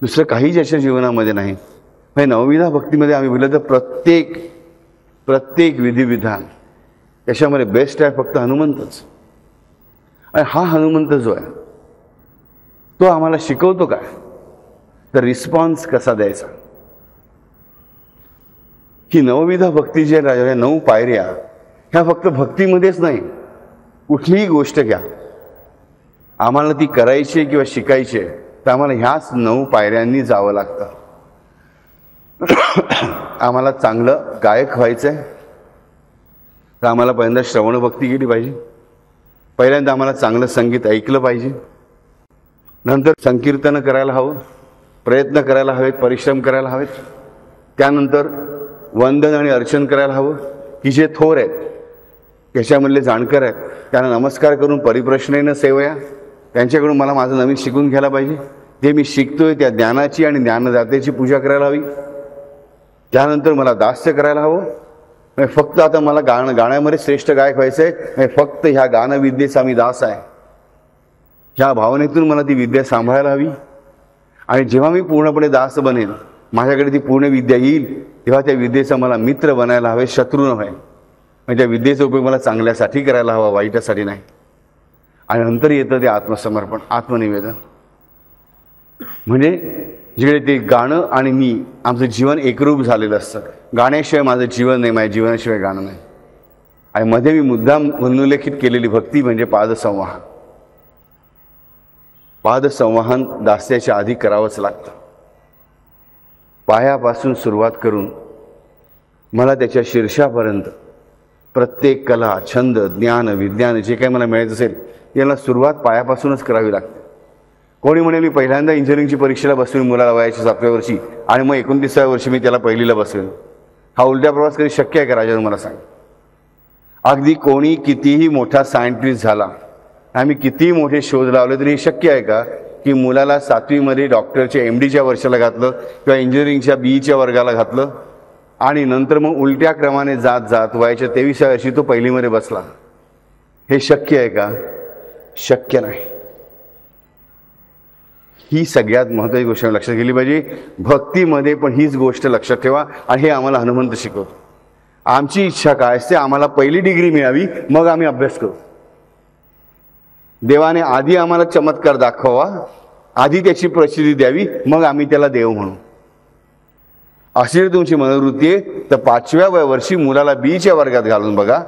A: दुसरं काही ज्याच्या जीवनामध्ये नाही. म्हणजे नवविधा भक्तीमध्ये आम्ही बोललं तर प्रत्येक विधिविधान याच्यामध्ये बेस्ट आहे फक्त हनुमंतच. आणि हा हनुमंत जो आहे तो आम्हाला शिकवतो काय, तर रिस्पॉन्स कसा द्यायचा. ही नवविधा भक्ती जे ह्या 9 पायऱ्या ह्या फक्त भक्तीमध्येच नाही, कुठलीही गोष्ट घ्या, आम्हाला ती करायची किंवा शिकायची आहे तर आम्हाला ह्याच 9 पायऱ्यांनी जावं लागतं. आम्हाला चांगलं गायक व्हायचं आहे तर आम्हाला पहिल्यांदा श्रवण भक्ती केली पाहिजे. पहिल्यांदा आम्हाला चांगलं संगीत ऐकलं पाहिजे. नंतर संकीर्तन करायला हवं, प्रयत्न करायला हवेत, परिश्रम करायला हवेत. त्यानंतर वंदन आणि अर्चन करायला हवं की जे थोर आहेत, त्याच्यामधले जाणकार आहेत, त्यांना नमस्कार करून परिप्रश्नेनं सेवया, त्यांच्याकडून मला माझं नवीन शिकून घ्यायला पाहिजे. जे मी शिकतोय त्या ज्ञानाची आणि ज्ञानदातेची पूजा करायला हवी. त्यानंतर मला दास्य करायला हवं. फक्त आता मला गाण्यामध्ये श्रेष्ठ गायक व्हायचं आहे, फक्त ह्या गानविद्येचा मी दास आहे, ह्या भावनेतून मला ती विद्या सांभाळायला हवी. आणि जेव्हा मी पूर्णपणे दास बनेन, माझ्याकडे ती पूर्ण विद्या येईल, तेव्हा त्या विद्येचा मला मित्र बनायला हवे, शत्रू नव्हे. म्हणजे त्या विद्येचा उपयोग मला चांगल्यासाठी करायला हवा, वाईटासाठी नाही. आणि नंतर येतं ते आत्मसमर्पण, आत्मनिवेदन. म्हणजे जिकडे ते गाणं आणि मी आमचं जीवन एकरूप झालेलं असतं. गाण्याशिवाय माझं जीवन नाही, माझ्या जीवनाशिवाय गाणं नाही. आणि मध्ये मी मुद्दाम उल्लेखित केलेली भक्ती म्हणजे पादसंवाहन. पादसंवाहन दास्याच्या आधी करावंच लागतं. पायापासून सुरुवात करून मला त्याच्या शीर्षापर्यंत प्रत्येक कला, छंद, ज्ञान, विज्ञान जे काही मला मिळायचं असेल याला सुरुवात पायापासूनच करावी लागते. कोणी म्हणेल मी पहिल्यांदा इंजिनिअरिंगची परीक्षेला बसवेन मुलाला वयाच्या 7व्या वर्षी आणि मग 29व्या वर्षी मी त्याला पहिलीला बसवेन. हा उलटा प्रवास कधी शक्य आहे का राजाने मला सांग. अगदी कोणी कितीही मोठा सायंटिस्ट झाला, आम्ही कितीही मोठे शोध लावले तरी हे शक्य आहे का की मुलाला 7वीमध्ये डॉक्टरच्या MDच्या वर्षाला घातलं किंवा इंजिनिअरिंगच्या BEच्या वर्गाला घातलं आणि नंतर मग उलट्या क्रमाने जात जात वयाच्या 23व्या वर्षी तो पहिलीमध्ये बसला. हे शक्य आहे का? शक्य नाही. ही सगळ्यात महत्त्वाची गोष्ट लक्षात गेली पाहिजे. भक्तीमध्ये पण हीच गोष्ट लक्षात ठेवा. आणि हे आम्हाला हनुमंत शिकवतो. आमची इच्छा काय असते? आम्हाला पहिली डिग्री मिळावी, मग आम्ही अभ्यास करू. देवाने आधी आम्हाला चमत्कार दाखवा, आधी त्याची प्रसिद्धी द्यावी, मग आम्ही त्याला देव म्हणू. अशी जर तुमची मनोवृत्ती आहे तर 5व्या वर्षी मुलाला बीच्या वर्गात घालून बघा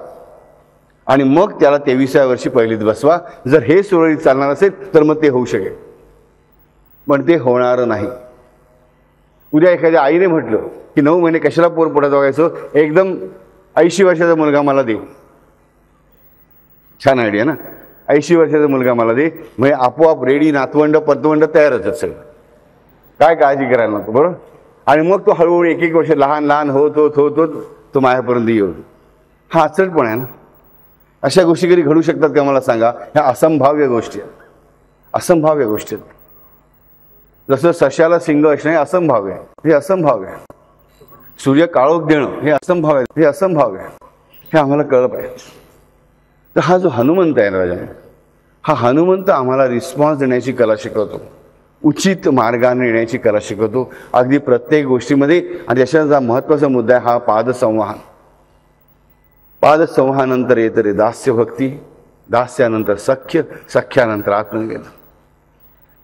A: आणि मग त्याला 23व्या वर्षी पहिलीत बसवा. जर हे सुरळीत चालणार असेल तर मग ते होऊ शकेल, पण ते होणार नाही. उद्या एखाद्या आईने म्हटलं की 9 महिने कशाला पोर पोटात बघायचं, एकदम 80 वर्षाचा मुलगा मला दे. छान आयडिया ना? 80 वर्षाचा मुलगा मला दे, म्हणजे आपोआप रेडी नातवंड परतवंड तयारच आहेत सगळं. काय काळजी करायला नको, बरोबर? आणि मग तो हळूहळू एक एक वर्ष लहान लहान होत होत होत होत तो माझ्यापर्यंत येऊ. हा अचलपण आहे ना? अशा गोष्टी कधी घडू शकतात का मला सांगा? ह्या असंभाव्य गोष्टी आहेत. असंभाव्य गोष्टी आहेत. जसं सश्याला सिंग असणं हे असंभाव्य आहे, हे असंभाव्य आहे. सूर्य काळोख देणं हे असंभाव्य आहे, हे असंभाव्य आहे. हे आम्हाला कळलं पाहिजे. तर हा जो हनुमंत आहे राजा, हा हनुमंत आम्हाला रिस्पॉन्स देण्याची कला शिकवतो, उचित मार्गाने येण्याची कला शिकवतो अगदी प्रत्येक गोष्टीमध्ये. आणि त्याच्याचा महत्त्वाचा मुद्दा आहे हा पादसंवाहन. पादसंवाहानंतर येतं रे दास्य भक्ती, दास्यानंतर सख्य, सख्यानंतर आत्मनिवेदन.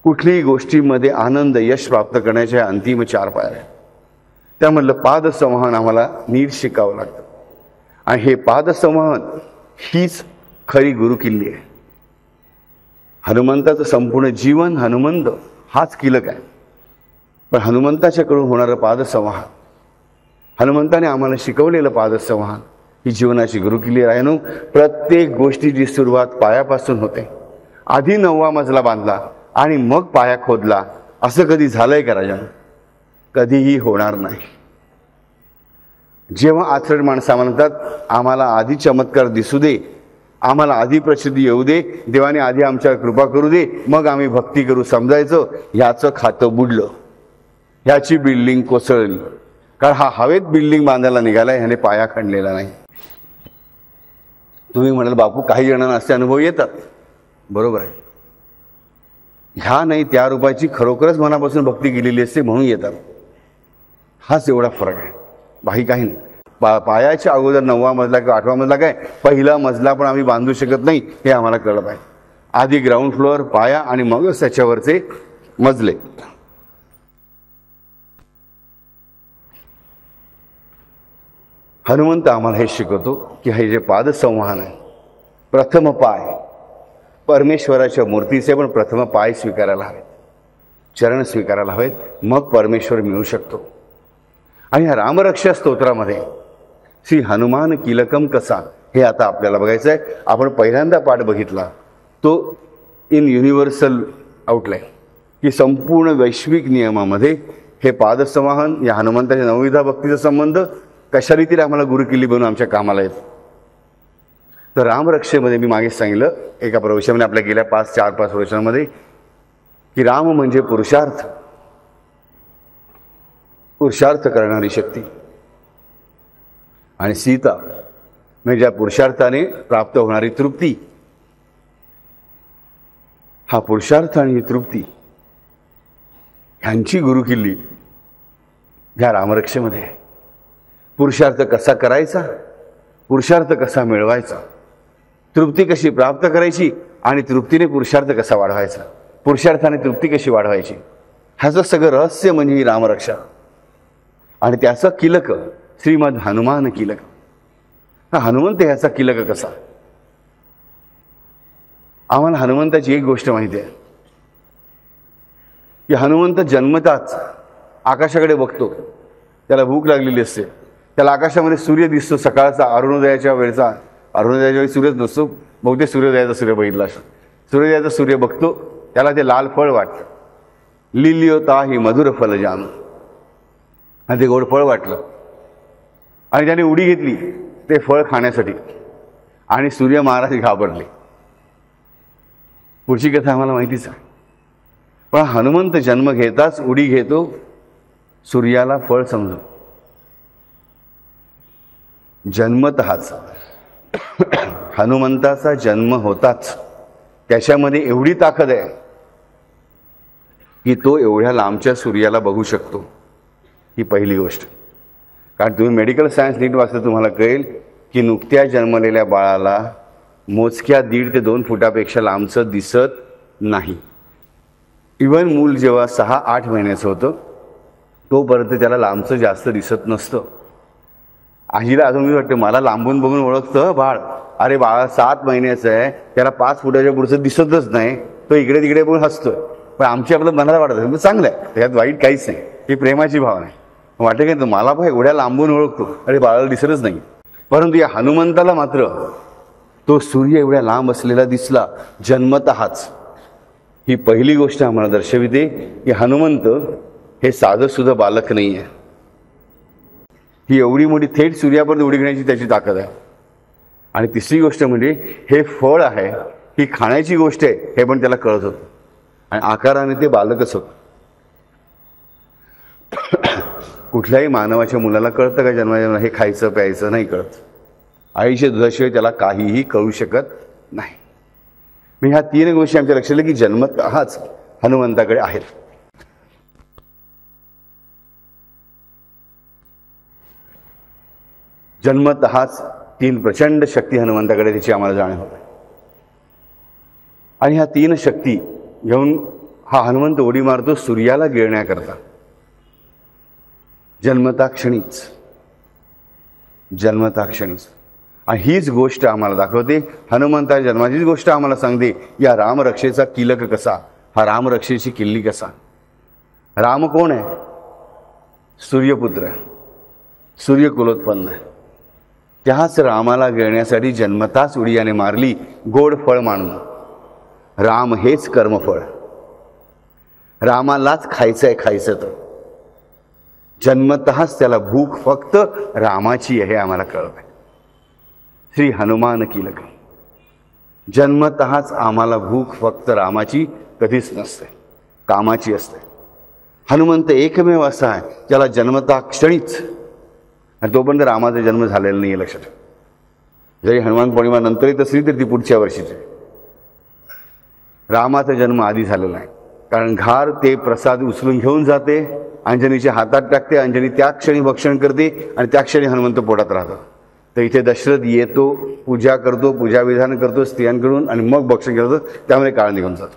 A: कुठलीही गोष्टीमध्ये आनंद यश प्राप्त करण्याच्या अंतिम 4 पायऱ्या. त्यामधलं पादसंवाहन आम्हाला नीट शिकावं लागतं. आणि हे पादसंवाहन हीच खरी गुरुकिल्ली आहे. हनुमंताचं संपूर्ण जीवन हनुमंत हाच किलक आहे. पण हनुमंताच्याकडून होणारं पादसंवाहन, हनुमंताने आम्हाला शिकवलेलं पादसंवाहन ही जीवनाची गुरुकिल्ली आहे. प्रत्येक गोष्टीची सुरुवात पायापासून होते. आधी 9वा मजला बांधला आणि मग पाया खोदला, असं कधी झालंय का राजा? कधीही होणार नाही. जेव्हा आचरण माणसं म्हणतात आम्हाला आधी चमत्कार दिसू दे, आम्हाला आधी प्रसिद्धी येऊ दे, देवाने आधी आमच्यावर कृपा करू दे, मग आम्ही भक्ती करू, समजायचं ह्याचं खातं बुडलं, ह्याची बिल्डिंग कोसळली. कारण हा हवेत बिल्डिंग बांधायला निघालाय, ह्याने पाया खणलेला नाही. तुम्ही म्हणाल बापू काही जणांना असे अनुभव येतात, बरोबर आहे. ह्या नाही त्या रूपाची खरोखरच मनापासून भक्ती केलेली असते म्हणून येतात. हाच एवढा फरक आहे, बाकी काही नाही. पायाच्या अगोदर 9वा मजला किंवा 8वा मजला काय, पहिला मजला पण आम्ही बांधू शकत नाही, हे आम्हाला कळलं पाहिजे. आधी ग्राउंड फ्लोअर, पाया आणि मगच त्याच्यावरचे मजले. हनुमंत आम्हाला हे शिकवतो की हे जे पादसंवाहन आहे, प्रथम पाय परमेश्वराच्या मूर्तीचे, पण प्रथम पाय स्वीकारायला हवेत, चरण स्वीकारायला हवेत, मग परमेश्वर मिळू शकतो. आणि ह्या रामरक्षा स्तोत्रामध्ये श्री हनुमान किलकम कसा हे आता आपल्याला बघायचं आहे. आपण पहिल्यांदा पाठ बघितला तो इन युनिव्हर्सल आउटलाईन, की संपूर्ण वैश्विक नियमामध्ये हे पादसंवाहन या हनुमंताच्या 9विधा भक्तीचा संबंध कशा रीतीने आम्हाला गुरुकिल्ली बनवून आमच्या कामाला येतो. तर रामरक्षेमध्ये मी मागे सांगितलं एका प्रवेशामध्ये आपल्या गेल्या 4-5 वर्षांमध्ये की राम म्हणजे पुरुषार्थ, पुरुषार्थ करणारी शक्ती, आणि सीता म्हणजे ज्या पुरुषार्थाने प्राप्त होणारी तृप्ती. हा पुरुषार्थ आणि ही तृप्ती ह्यांची गुरुकिल्ली ह्या रामरक्षेमध्ये आहे. पुरुषार्थ कसा करायचा, पुरुषार्थ कसा मिळवायचा, तृप्ती कशी प्राप्त करायची आणि तृप्तीने पुरुषार्थ कसा वाढवायचा, पुरुषार्थाने तृप्ती कशी वाढवायची, ह्याचं सगळं रहस्य म्हणजे ही रामरक्षा. आणि त्याचं किलक श्रीमद हनुमान किलक. हा हनुमंत ह्याचा किलक कसा? आम्हाला हनुमंताची एक गोष्ट माहिती आहे की हनुमंत जन्मताच आकाशाकडे बघतो, त्याला भूक लागलेली असते, त्याला आकाशामध्ये सूर्य दिसतो सकाळचा, अरुणोदयाच्या वेळचा. अरुणोदयाच्या वेळी सूर्यच नसतो, बहुतेक सूर्योदयाचा सूर्य बघितला असतो. सूर्योदयाचा सूर्य बघतो, त्याला ते लाल फळ वाटतं, लिलियोता ही मधुर फल जाणू, आणि ते गोड फळ वाटलं आणि त्याने उडी घेतली ते फळ खाण्यासाठी, आणि सूर्य महाराज घाबरले. पुढची कथा आम्हाला माहितीच आहे. पण हनुमंत जन्म घेताच उडी घेतो सूर्याला फळ समजून. जन्मतःच हनुमंताचा जन्म होताच त्याच्यामध्ये एवढी ताकद आहे की तो एवढ्या लांबच्या सूर्याला बघू शकतो. ही पहिली गोष्ट. कारण तुम्ही मेडिकल सायन्स नीट वाचलं तुम्हाला कळेल की नुकत्या जन्मलेल्या बाळाला मोजक्या 1.5 ते 2 फुटापेक्षा लांबचं दिसत नाही. इवन मूल जेव्हा 6-8 महिन्याचं होतं तोपर्यंत त्याला लांबचं जास्त दिसत नसतं. आजीला अजून मी वाटतं मला लांबून बघून ओळखतं बाळ. अरे बाळा 7 महिन्याचं आहे, त्याला 5 फुटाच्या पुढचं दिसतच नाही, तो इकडे तिकडे बघून हसतोय. पण आमची आपलं मनाला वाटतं चांगलं आहे, त्यात वाईट काहीच नाही, ही प्रेमाची भावना आहे. वाटतं की मला पण एवढ्या लांबून ओळखतो, अरे बाळाला दिसतच नाही. परंतु या हनुमंताला मात्र तो सूर्य एवढ्या लांब असलेला दिसला जन्मतःच. ही पहिली गोष्ट आम्हाला दर्शविते की हनुमंत हे साधं सुद्धा बालक नाही आहे. ही एवढी मोठी थेट सूर्यापर्यंत उडी घेण्याची त्याची ताकद आहे. आणि तिसरी गोष्ट म्हणजे हे फळ आहे, ही खाण्याची गोष्ट आहे, हे पण त्याला कळत होतं. आणि आकाराने ते बालकच होतं. कुठल्याही मानवाच्या मुलाला कळतं का जन्माजन्म हे खायचं प्यायचं? नाही कळत. आईच्या दुधाशिवाय त्याला काहीही कळू शकत नाही. मी ह्या 3 गोष्टी आमच्या लक्षात आल्या की जन्मतःच हनुमंताकडे आहेत. जन्मतःच 3 प्रचंड शक्ती हनुमंताकडे त्याची आम्हाला जाणीव होते. आणि ह्या 3 शक्ती घेऊन हा हनुमंत उडी मारतो सूर्याला गिळण्याकरता. जन्मताक्षणीच. आणि हीच गोष्ट आम्हाला दाखवते, हनुमंता जन्माचीच गोष्ट आम्हाला सांगते या रामरक्षेचा किलक कसा, हा रामरक्षेची किल्ली कसा. राम कोण आहे? सूर्यपुत्र आहे, सूर्यकुलोत्पन्न आहे. त्याच रामाला गिळण्यासाठी जन्मताच उडी याने मारली, गोड फळ मानून. राम हेच कर्मफळ, रामालाच खायचं तर जन्मतःच त्याला भूक फक्त रामाची आहे, आम्हाला कळत आहे. श्री हनुमान कीलक. जन्मतःच आम्हाला भूक फक्त रामाची कधीच नसते, कामाची असते. हनुमंत एकमेव असा आहे ज्याला जन्मतः क्षणीच, आणि तोपर्यंत रामाचा जन्म झालेला नाही आहे लक्षात. जरी हनुमान पौर्णिमा नंतर येत असली तरी ती पुढच्या वर्षीची. रामाचा जन्म आधी झालेला आहे. कारण घार ते प्रसाद उचलून घेऊन जाते, अंजनीच्या हातात टाकते, अंजनी त्या क्षणी भक्षण करते आणि त्या क्षणी हनुमंत पोटात राहतात. तर इथे दशरथ येतो, पूजा करतो, पूजाविधान करतो स्त्रियांकडून आणि मग भक्षण करतो, त्यामुळे काळ निघून जातो.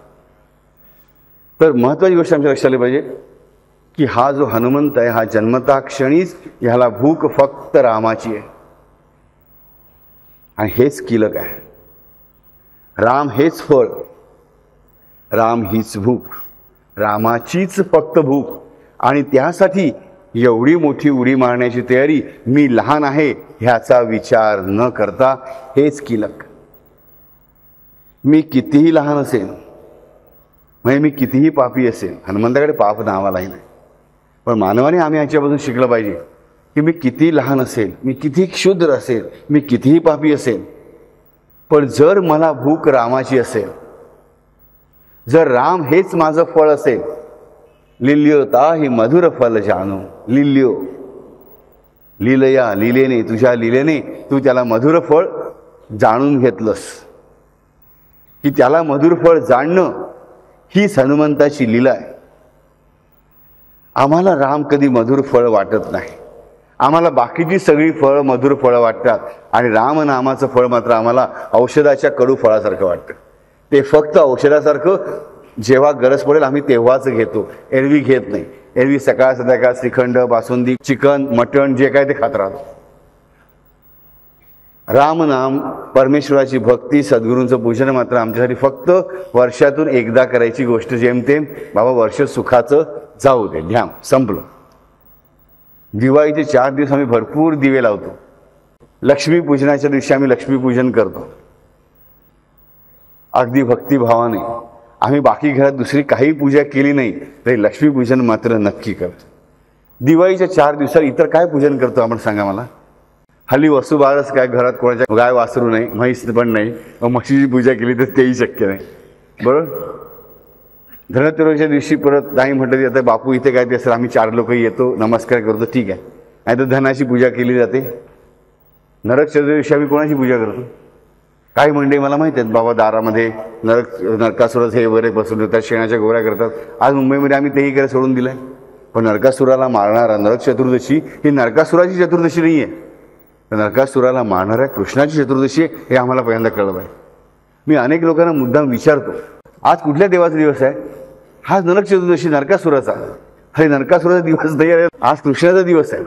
A: तर महत्त्वाची गोष्ट आमच्या लक्षात आली पाहिजे की हा जो हनुमंत आहे हा जन्मता क्षणीच ह्याला भूक फक्त रामाची आहे. आणि हेच कीलक आहे. राम हेच फळ, राम हीच भूक, रामाचीच फक्त भूक. आणि त्यासाठी एवढी मोठी उडी मारण्याची तयारी, मी लहान आहे ह्याचा विचार न करता, हेच कीलक. मी कितीही लहान असेल, म्हणजे मी कितीही पापी असेल, हनुमंताकडे पाप नावालाही नाही, पण मानवाने आम्ही याच्यापासून शिकलं पाहिजे की मी किती लहान असेल, मी किती क्षुद्र असेल, मी कितीही पापी असेल, पण जर मला भूक रामाची असेल, जर राम हेच माझं फळ असेल, लिल्यो ताहि मधुर फल जाणो. लिल्यो, लीलया, लीलेने, तुझ्या लीलेने तू त्याला मधुर फळ जाणून घेतलंस. की त्याला मधुर फळ जाणणं हीच हनुमंताची लीला आहे. आम्हाला राम कधी मधुर फळ वाटत नाही. आम्हाला बाकीची सगळी फळं मधुर फळं वाटतात आणि रामनामाचं फळ मात्र आम्हाला औषधाच्या कडू फळासारखं वाटतं. ते फक्त औषधासारखं जेव्हा गरज पडेल आम्ही तेव्हाच घेतो, एरवी घेत नाही. एरवी सकाळ संध्याकाळ श्रीखंड, बासुंदी, चिकन, मटण जे काय ते खात राहतो. रामनाम, परमेश्वराची भक्ती, सद्गुरूंचं पूजन मात्र आमच्यासाठी फक्त वर्षातून एकदा करायची गोष्ट. जेमतेम बाबा वर्ष सुखाचं जाऊ दे, ध्यान संपलं. दिवाळीचे 4 दिवस आम्ही भरपूर दिवे लावतो. लक्ष्मीपूजनाच्या दिवशी आम्ही लक्ष्मीपूजन करतो अगदी भक्तिभावाने. आम्ही बाकी घरात दुसरी काही पूजा केली नाही तरी लक्ष्मीपूजन मात्र नक्की करतो. दिवाळीच्या 4 दिवसात इतर काय पूजन करतो आपण सांगा मला? हल्ली वसुबारस काय, घरात कोणाच्या गाय वासरू नाही, म्हैस पण नाही, मग म्हशीची पूजा केली तर तेही शक्य नाही, बरोबर. धनतेरसच्या दिवशी परत नाही म्हटलं की आता बापू इथे काय ते असेल, आम्ही 4 लोक येतो, नमस्कार करतो, ठीक आहे. नाही तर धनाची पूजा केली जाते. नरक चतुर्दशी आम्ही कोणाची पूजा करतो? काही मंडळी मला माहिती आहेत बाबा, दारामध्ये नरकासुराचे हे वगैरे बसून होतात, शेणाच्या गोऱ्या करतात. आज मुंबईमध्ये आम्ही तेही करायला सोडून दिलं आहे. पण नरकासुराला मारणारा नरक चतुर्दशी ही नरकासुराची चतुर्दशी नाही आहे, तर नरकासुराला मारणाऱ्या कृष्णाची चतुर्दशी आहे, हे आम्हाला पहिल्यांदा कळलं पाहिजे. मी अनेक लोकांना मुद्दाम विचारतो, आज कुठल्या देवाचा दिवस आहे? हा नरक चतुर्दशी, नरकासुराचा. अरे नरकासुराचा दिवस नाही आहे, आज कृष्णाचा दिवस आहे.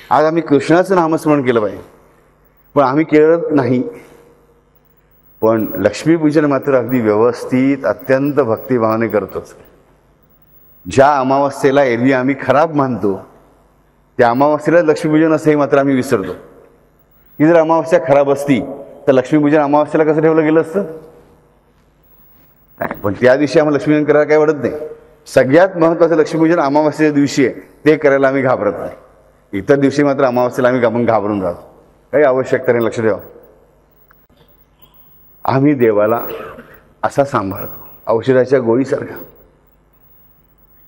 A: आज आम्ही कृष्णाचं नामस्मरण केलं पाहिजे, पण आम्ही केलं नाही. पण लक्ष्मीपूजन मात्र अगदी व्यवस्थित अत्यंत भक्तिभावाने करतोच. ज्या अमावस्येला एरवी आम्ही खराब मानतो, त्या अमावस्येला लक्ष्मीपूजन असं हे मात्र आम्ही विसरतो. ही जर अमावस्या खराब असती तर लक्ष्मीपूजन अमावस्येला कसं ठेवलं गेलं असतं? पण त्या दिवशी आम्हाला लक्ष्मीपूजन करायला काय वाटत नाही. सगळ्यात महत्त्वाचं लक्ष्मीपूजन अमावस्येच्या दिवशी आहे, ते करायला आम्ही घाबरत नाही. इतर दिवशी मात्र अमावस्येला आम्ही घाबरून राहतो. काही आवश्यकता नाही, लक्ष ठेवा. आम्ही देवाला असा सांभाळतो, औषधाच्या गोळीसारखा.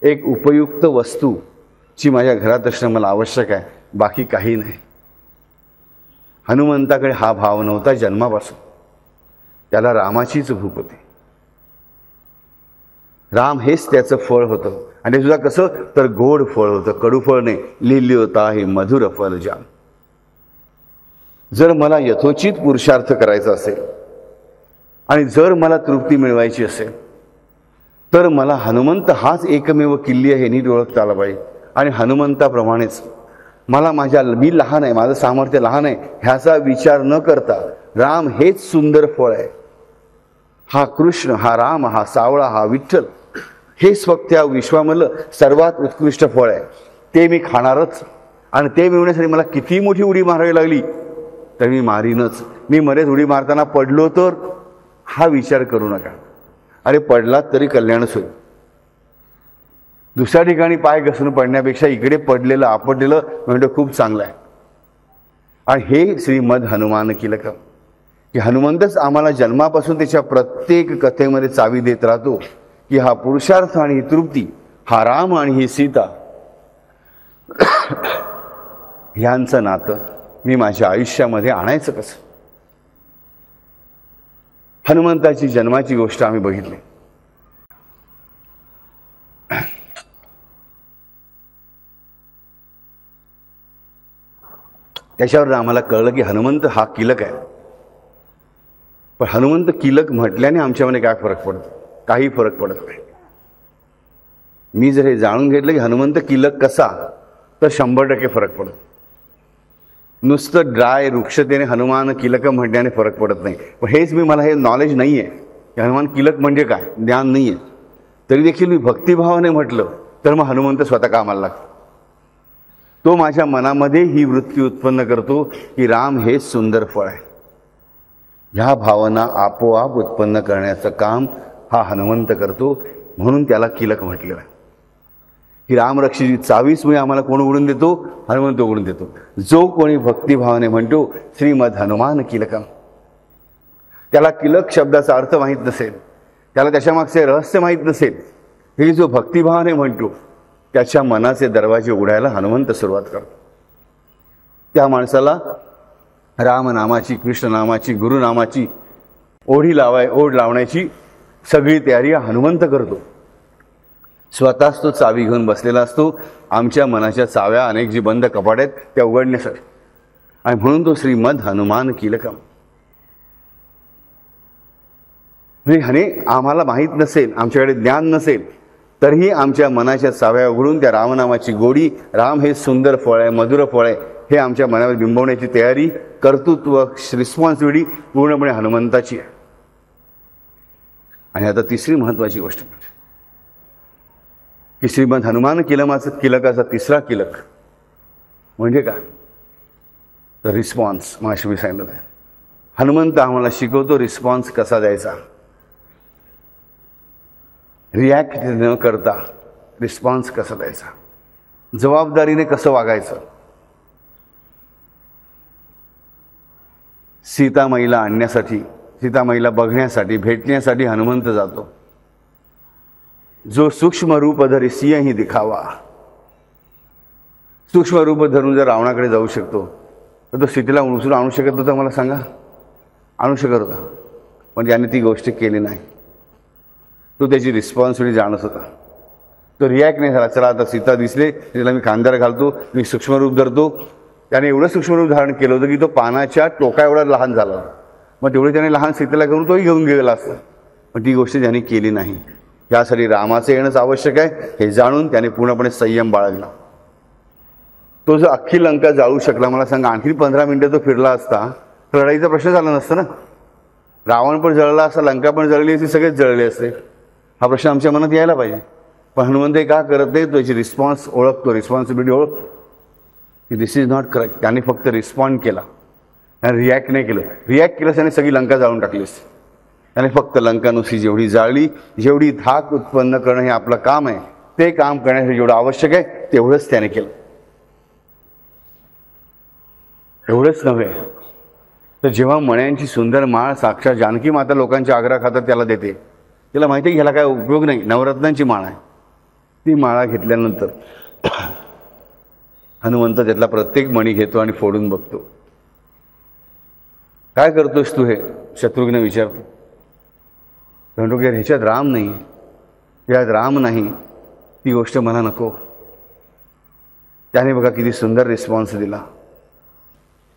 A: एक उपयुक्त वस्तू जी माझ्या घरात असणं मला आवश्यक आहे, बाकी काही नाही. हनुमंताकडे हा भाव नव्हता जन्मापासून. त्याला रामाचीच भूक होती. राम हेच त्याचं फळ होतं, आणि ते सुद्धा कसं तर गोड फळ होतं, कडू फळ नाही. लिहिली होता हे मधुर फळ जाम. जर मला यथोचित पुरुषार्थ करायचा असेल आणि जर मला तृप्ती मिळवायची असेल, तर मला हनुमंत हाच एकमेव किल्ली आहे हे नीट ओळखता आला पाहिजे. आणि हनुमंताप्रमाणेच मला मी लहान आहे, माझं सामर्थ्य लहान आहे ह्याचा विचार न करता राम हेच सुंदर फळ आहे. हा कृष्ण, हा राम, हा सावळा, हा विठ्ठल हेच फक्त या विश्वामधलं सर्वात उत्कृष्ट फळ आहे. ते मी खाणारच, आणि ते मिळवण्यासाठी मला किती मोठी उडी मारावी लागली तर मी मारीनच. मी मरेच उडी मारताना पडलो तर हा विचार करू नका. अरे पडलात तरी कल्याणच होईल. दुसऱ्या ठिकाणी पाय घसरून पडण्यापेक्षा इकडे पडलेलं आपडलेलं म्हणजे खूप चांगलं आहे. आणि हे श्रीमद हनुमान कीलकम, की हनुमंतच आम्हाला जन्मापासून त्याच्या प्रत्येक कथेमध्ये चावी देत राहतो की हा पुरुषार्थ आणि ही तृप्ती, हा राम आणि ही सीता, ह्यांचं नातं मी माझ्या आयुष्यामध्ये आणायचं कसं. हनुमंताची जन्माची गोष्ट आम्ही बघितली. त्याच्यावर आम्हाला कळलं की हनुमंत हा कीलक आहे. पण हनुमंत कीलक म्हटल्याने आमच्यामध्ये काय फरक पडतो? काही फरक पडत नाही. मी जर हे जाणून घेतलं की हनुमंत कीलक कसा, तर 100% फरक पडतो. नुसतं ड्राय वृक्षतेने हनुमान कीलक म्हणण्याने फरक पडत नाही. पण हेच मला हे नॉलेज नाही आहे की हनुमान कीलक म्हणजे काय, ज्ञान नाही आहे. तरी देखील मी भक्तिभावाने म्हटलं तर मग हनुमंत स्वतः कामाला लागतो. तो माझ्या मनामध्ये ही वृत्ती उत्पन्न करतो की राम हेच सुंदर फळ आहे. ह्या भावना आपोआप उत्पन्न करण्याचं काम हा हनुमंत करतो, म्हणून त्याला कीलक म्हटलेलं आहे. ही रामरक्षेची 24 मुळे आम्हाला कोण उघडून देतो? हनुमंत उघडून देतो. जो कोणी भक्तिभावाने म्हणतो श्रीमद हनुमान कीलकम, त्याला कीलक शब्दाचा अर्थ माहीत नसेल, त्याला त्याच्यामागचे रहस्य माहीत नसेल, हे जो भक्तिभावाने म्हणतो त्याच्या मनाचे दरवाजे उघडायला हनुमंत सुरुवात करतो. त्या माणसाला रामनामाची, कृष्णनामाची, गुरुनामाची ओढ लावण्याची सगळी तयारी हनुमंत करतो. स्वतःच तो चावी घेऊन बसलेला असतो आमच्या मनाच्या चाव्या अनेक जी बंद कपाट आहेत त्या उघडण्यासाठी. आणि म्हणून तो श्रीमद हनुमान कीलकम. म्हणजे आम्हाला माहीत नसेल, आमच्याकडे ज्ञान नसेल, तरीही आमच्या मनाच्या चाव्या उघडून त्या रामनामाची गोडी, राम हे सुंदर फळ आहे, मधुर फळ आहे, हे आमच्या मनावर बिंबवण्याची तयारी, कर्तृत्व, रिस्पॉन्सिबिलिटी पूर्णपणे हनुमंताची आहे. आणि आता तिसरी महत्त्वाची गोष्ट म्हणजे की श्रीमद हनुमान कीलकाचा तिसरा कीलक म्हणजे काय, तर रिस्पॉन्स. माशी मी सांगितलं आहे, हनुमंत आम्हाला शिकवतो रिस्पॉन्स कसा द्यायचा. रिॲक्ट न करता रिस्पॉन्स कसा द्यायचा, जबाबदारीने कसं वागायचं. सीतामाईला आणण्यासाठी, सीतामाईला बघण्यासाठी, भेटण्यासाठी हनुमंत जातो. जो सूक्ष्म रूप धरी सिंह दिखावा, सूक्ष्म रूप धरून जर रावणाकडे जाऊ शकतो तर तो सीतेला उचलून आणू शकत होता, मला सांगा? आणू शकत होता, पण त्याने ती गोष्ट केली नाही. तो त्याची रिस्पॉन्सिबिलिटी जाणत होता. तो रिॲक्ट नाही झाला, चला आता सीता दिसले, तिला मी खांद्यावर घालतो, मी सूक्ष्मरूप धरतो. त्याने एवढं सूक्ष्मरूप धारण केलं होतं की तो पानाच्या टोका एवढा लहान झाला. मग तेवढे त्याने लहान सीतेला करून तोही घेऊन गेला असता, पण ती गोष्ट त्याने केली नाही. यासाठी रामाचं येणंच आवश्यक आहे हे जाणून त्याने पूर्णपणे संयम बाळगला. तो जर अख्खी लंका जाळू शकला, मला सांगा, आणखी 15 मिनिटं तो फिरला असता तर लढाईचा प्रश्न झाला नसता ना. रावण पण जळला असता, लंका पण जळली असती, सगळेच जळले असते. हा प्रश्न आमच्या मनात यायला पाहिजे. पण हनुमंत का करत नाही? त्याची रिस्पॉन्स ओळखतो, रिस्पॉन्सिबिलिटी ओळखतो की दिस इज नॉट करेक्ट. त्याने फक्त रिस्पॉन्ड केला, त्याने रिॲक्ट नाही केलं. रिॲक्ट केलं त्याने सगळी लंका जाळून टाकली असते. त्याने फक्त लंका नुसती जेवढी जाळली, जेवढी धाक उत्पन्न करणं हे आपलं काम आहे, ते काम करण्यासाठी जेवढं आवश्यक आहे तेवढंच त्याने केलं. एवढंच नव्हे तर जेव्हा मण्यांची सुंदर माळ साक्षात जानकी माता लोकांच्या आग्रहाखातर त्याला देते, तिला माहिती आहे ह्याला काय उपयोग नाही, नवरत्नांची माळ आहे. ती माळा घेतल्यानंतर हनुमंत त्यातला प्रत्येक मणी घेतो आणि फोडून बघतो. काय करतोस तू? हे शत्रुघ्न विचारतो. म्हणतो की ह्याच्यात राम नाही, यात राम नाही, ती गोष्ट मला नको. त्याने बघा किती सुंदर रिस्पॉन्स दिला.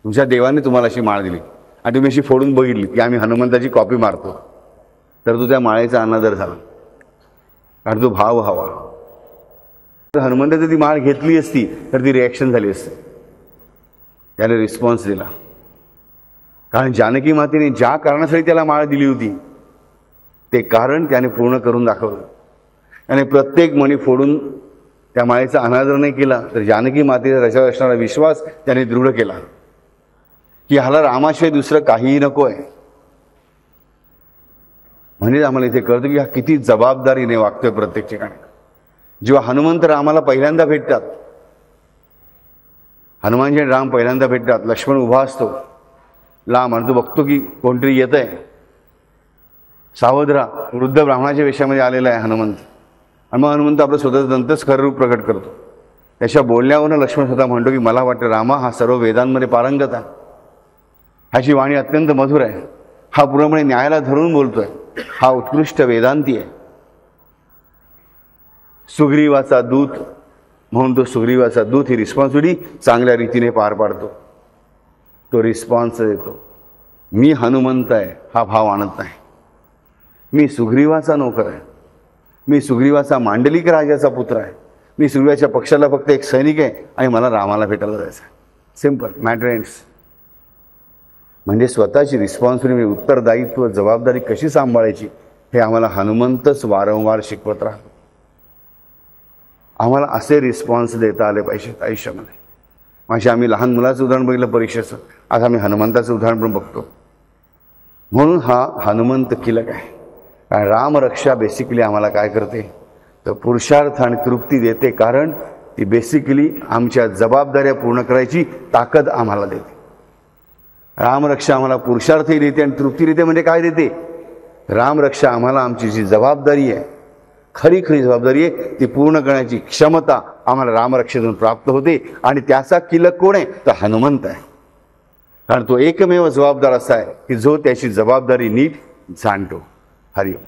A: तुमच्या देवाने तुम्हाला अशी माळ दिली आणि तुम्ही अशी फोडून बघितली की आम्ही हनुमंताची कॉपी मारतो, तर तू त्या माळेचा अनादर झाला, कारण तो भाव हवा. तर हनुमंताची ती माळ घेतली असती तर ती रिॲक्शन झाली असती. त्याने रिस्पॉन्स दिला, कारण जानकी मातेने ज्या कारणासाठी त्याला माळ दिली होती ते कारण त्याने पूर्ण करून दाखवलं. आणि प्रत्येक मणी फोडून त्या माळेचा अनादर नाही केला, तर जानकी मातेचा त्याच्यावर असणारा विश्वास त्याने दृढ केला की ह्याला रामाशिवाय दुसरं काहीही नको आहे. म्हणजे आम्हाला इथे कळतं की हा किती जबाबदारीने वागतोय प्रत्येक ठिकाणी. जेव्हा हनुमंत रामाला पहिल्यांदा भेटतात, हनुमानजी आणि राम पहिल्यांदा भेटतात, लक्ष्मण उभा असतो लांब आणि तो बघतो की कोणतरी येत आहे. सावध राहा, वृद्ध ब्राह्मणाच्या वेशामध्ये आलेला आहे हनुमंत. आणि मग हनुमंत आपलं स्वतःचं दंतच खरं रूप प्रकट करतो. त्याच्या बोलण्यावरून लक्ष्मण स्वतः म्हणतो की मला वाटतं रामा हा सर्व वेदांमध्ये पारंगत आहे, ह्याची वाणी अत्यंत मधुर आहे, हा पूर्णपणे न्यायाला धरून बोलतोय, हा उत्कृष्ट वेदांती आहे. सुग्रीवाचा दूत म्हणून तो सुग्रीवाचा दूत ही रिस्पॉन्सिबिलिटी चांगल्या रीतीने पार पाडतो. तो रिस्पॉन्स देतो. मी हनुमंत आहे हा भाव आणत नाही. मी सुग्रीवाचा नोकर आहे, मी सुग्रीवाचा मांडलिक राजाचा पुत्र आहे, मी सुग्रीवाच्या पक्षाला फक्त एक सैनिक आहे आणि मला रामाला भेटायला जायचं आहे. Simple matter ends. म्हणजे स्वतःची रिस्पॉन्सिबिलिटी, उत्तरदायित्व, जबाबदारी कशी सांभाळायची हे आम्हाला हनुमंतच वारंवार शिकवत राहतो. आम्हाला असे रिस्पॉन्स देता आले पाहिजेत आयुष्यामध्ये. म्हणजे आम्ही लहान मुलाचं उदाहरण बघितलं परीक्षेचं, आज आम्ही हनुमंताचं उदाहरण पण बघतो. म्हणून हा हनुमंत कीलक आहे. कारण रामरक्षा बेसिकली आम्हाला काय करते तर पुरुषार्थ आणि तृप्ती देते, कारण ती बेसिकली आमच्या जबाबदाऱ्या पूर्ण करायची ताकद आम्हाला देते. रामरक्षा आम्हाला पुरुषार्थही देते आणि तृप्ती देते. म्हणजे काय देते? रामरक्षा आम्हाला आमची जी जबाबदारी आहे, खरी जबाबदारी आहे, ती पूर्ण करण्याची क्षमता आम्हाला रामरक्षेतून प्राप्त होते. आणि त्याचा कीलक कोण आहे तर हनुमंत आहे. कारण तो एकमेव जबाबदार असा आहे की जो त्याची जबाबदारी नीट जाणतो. हरिओम.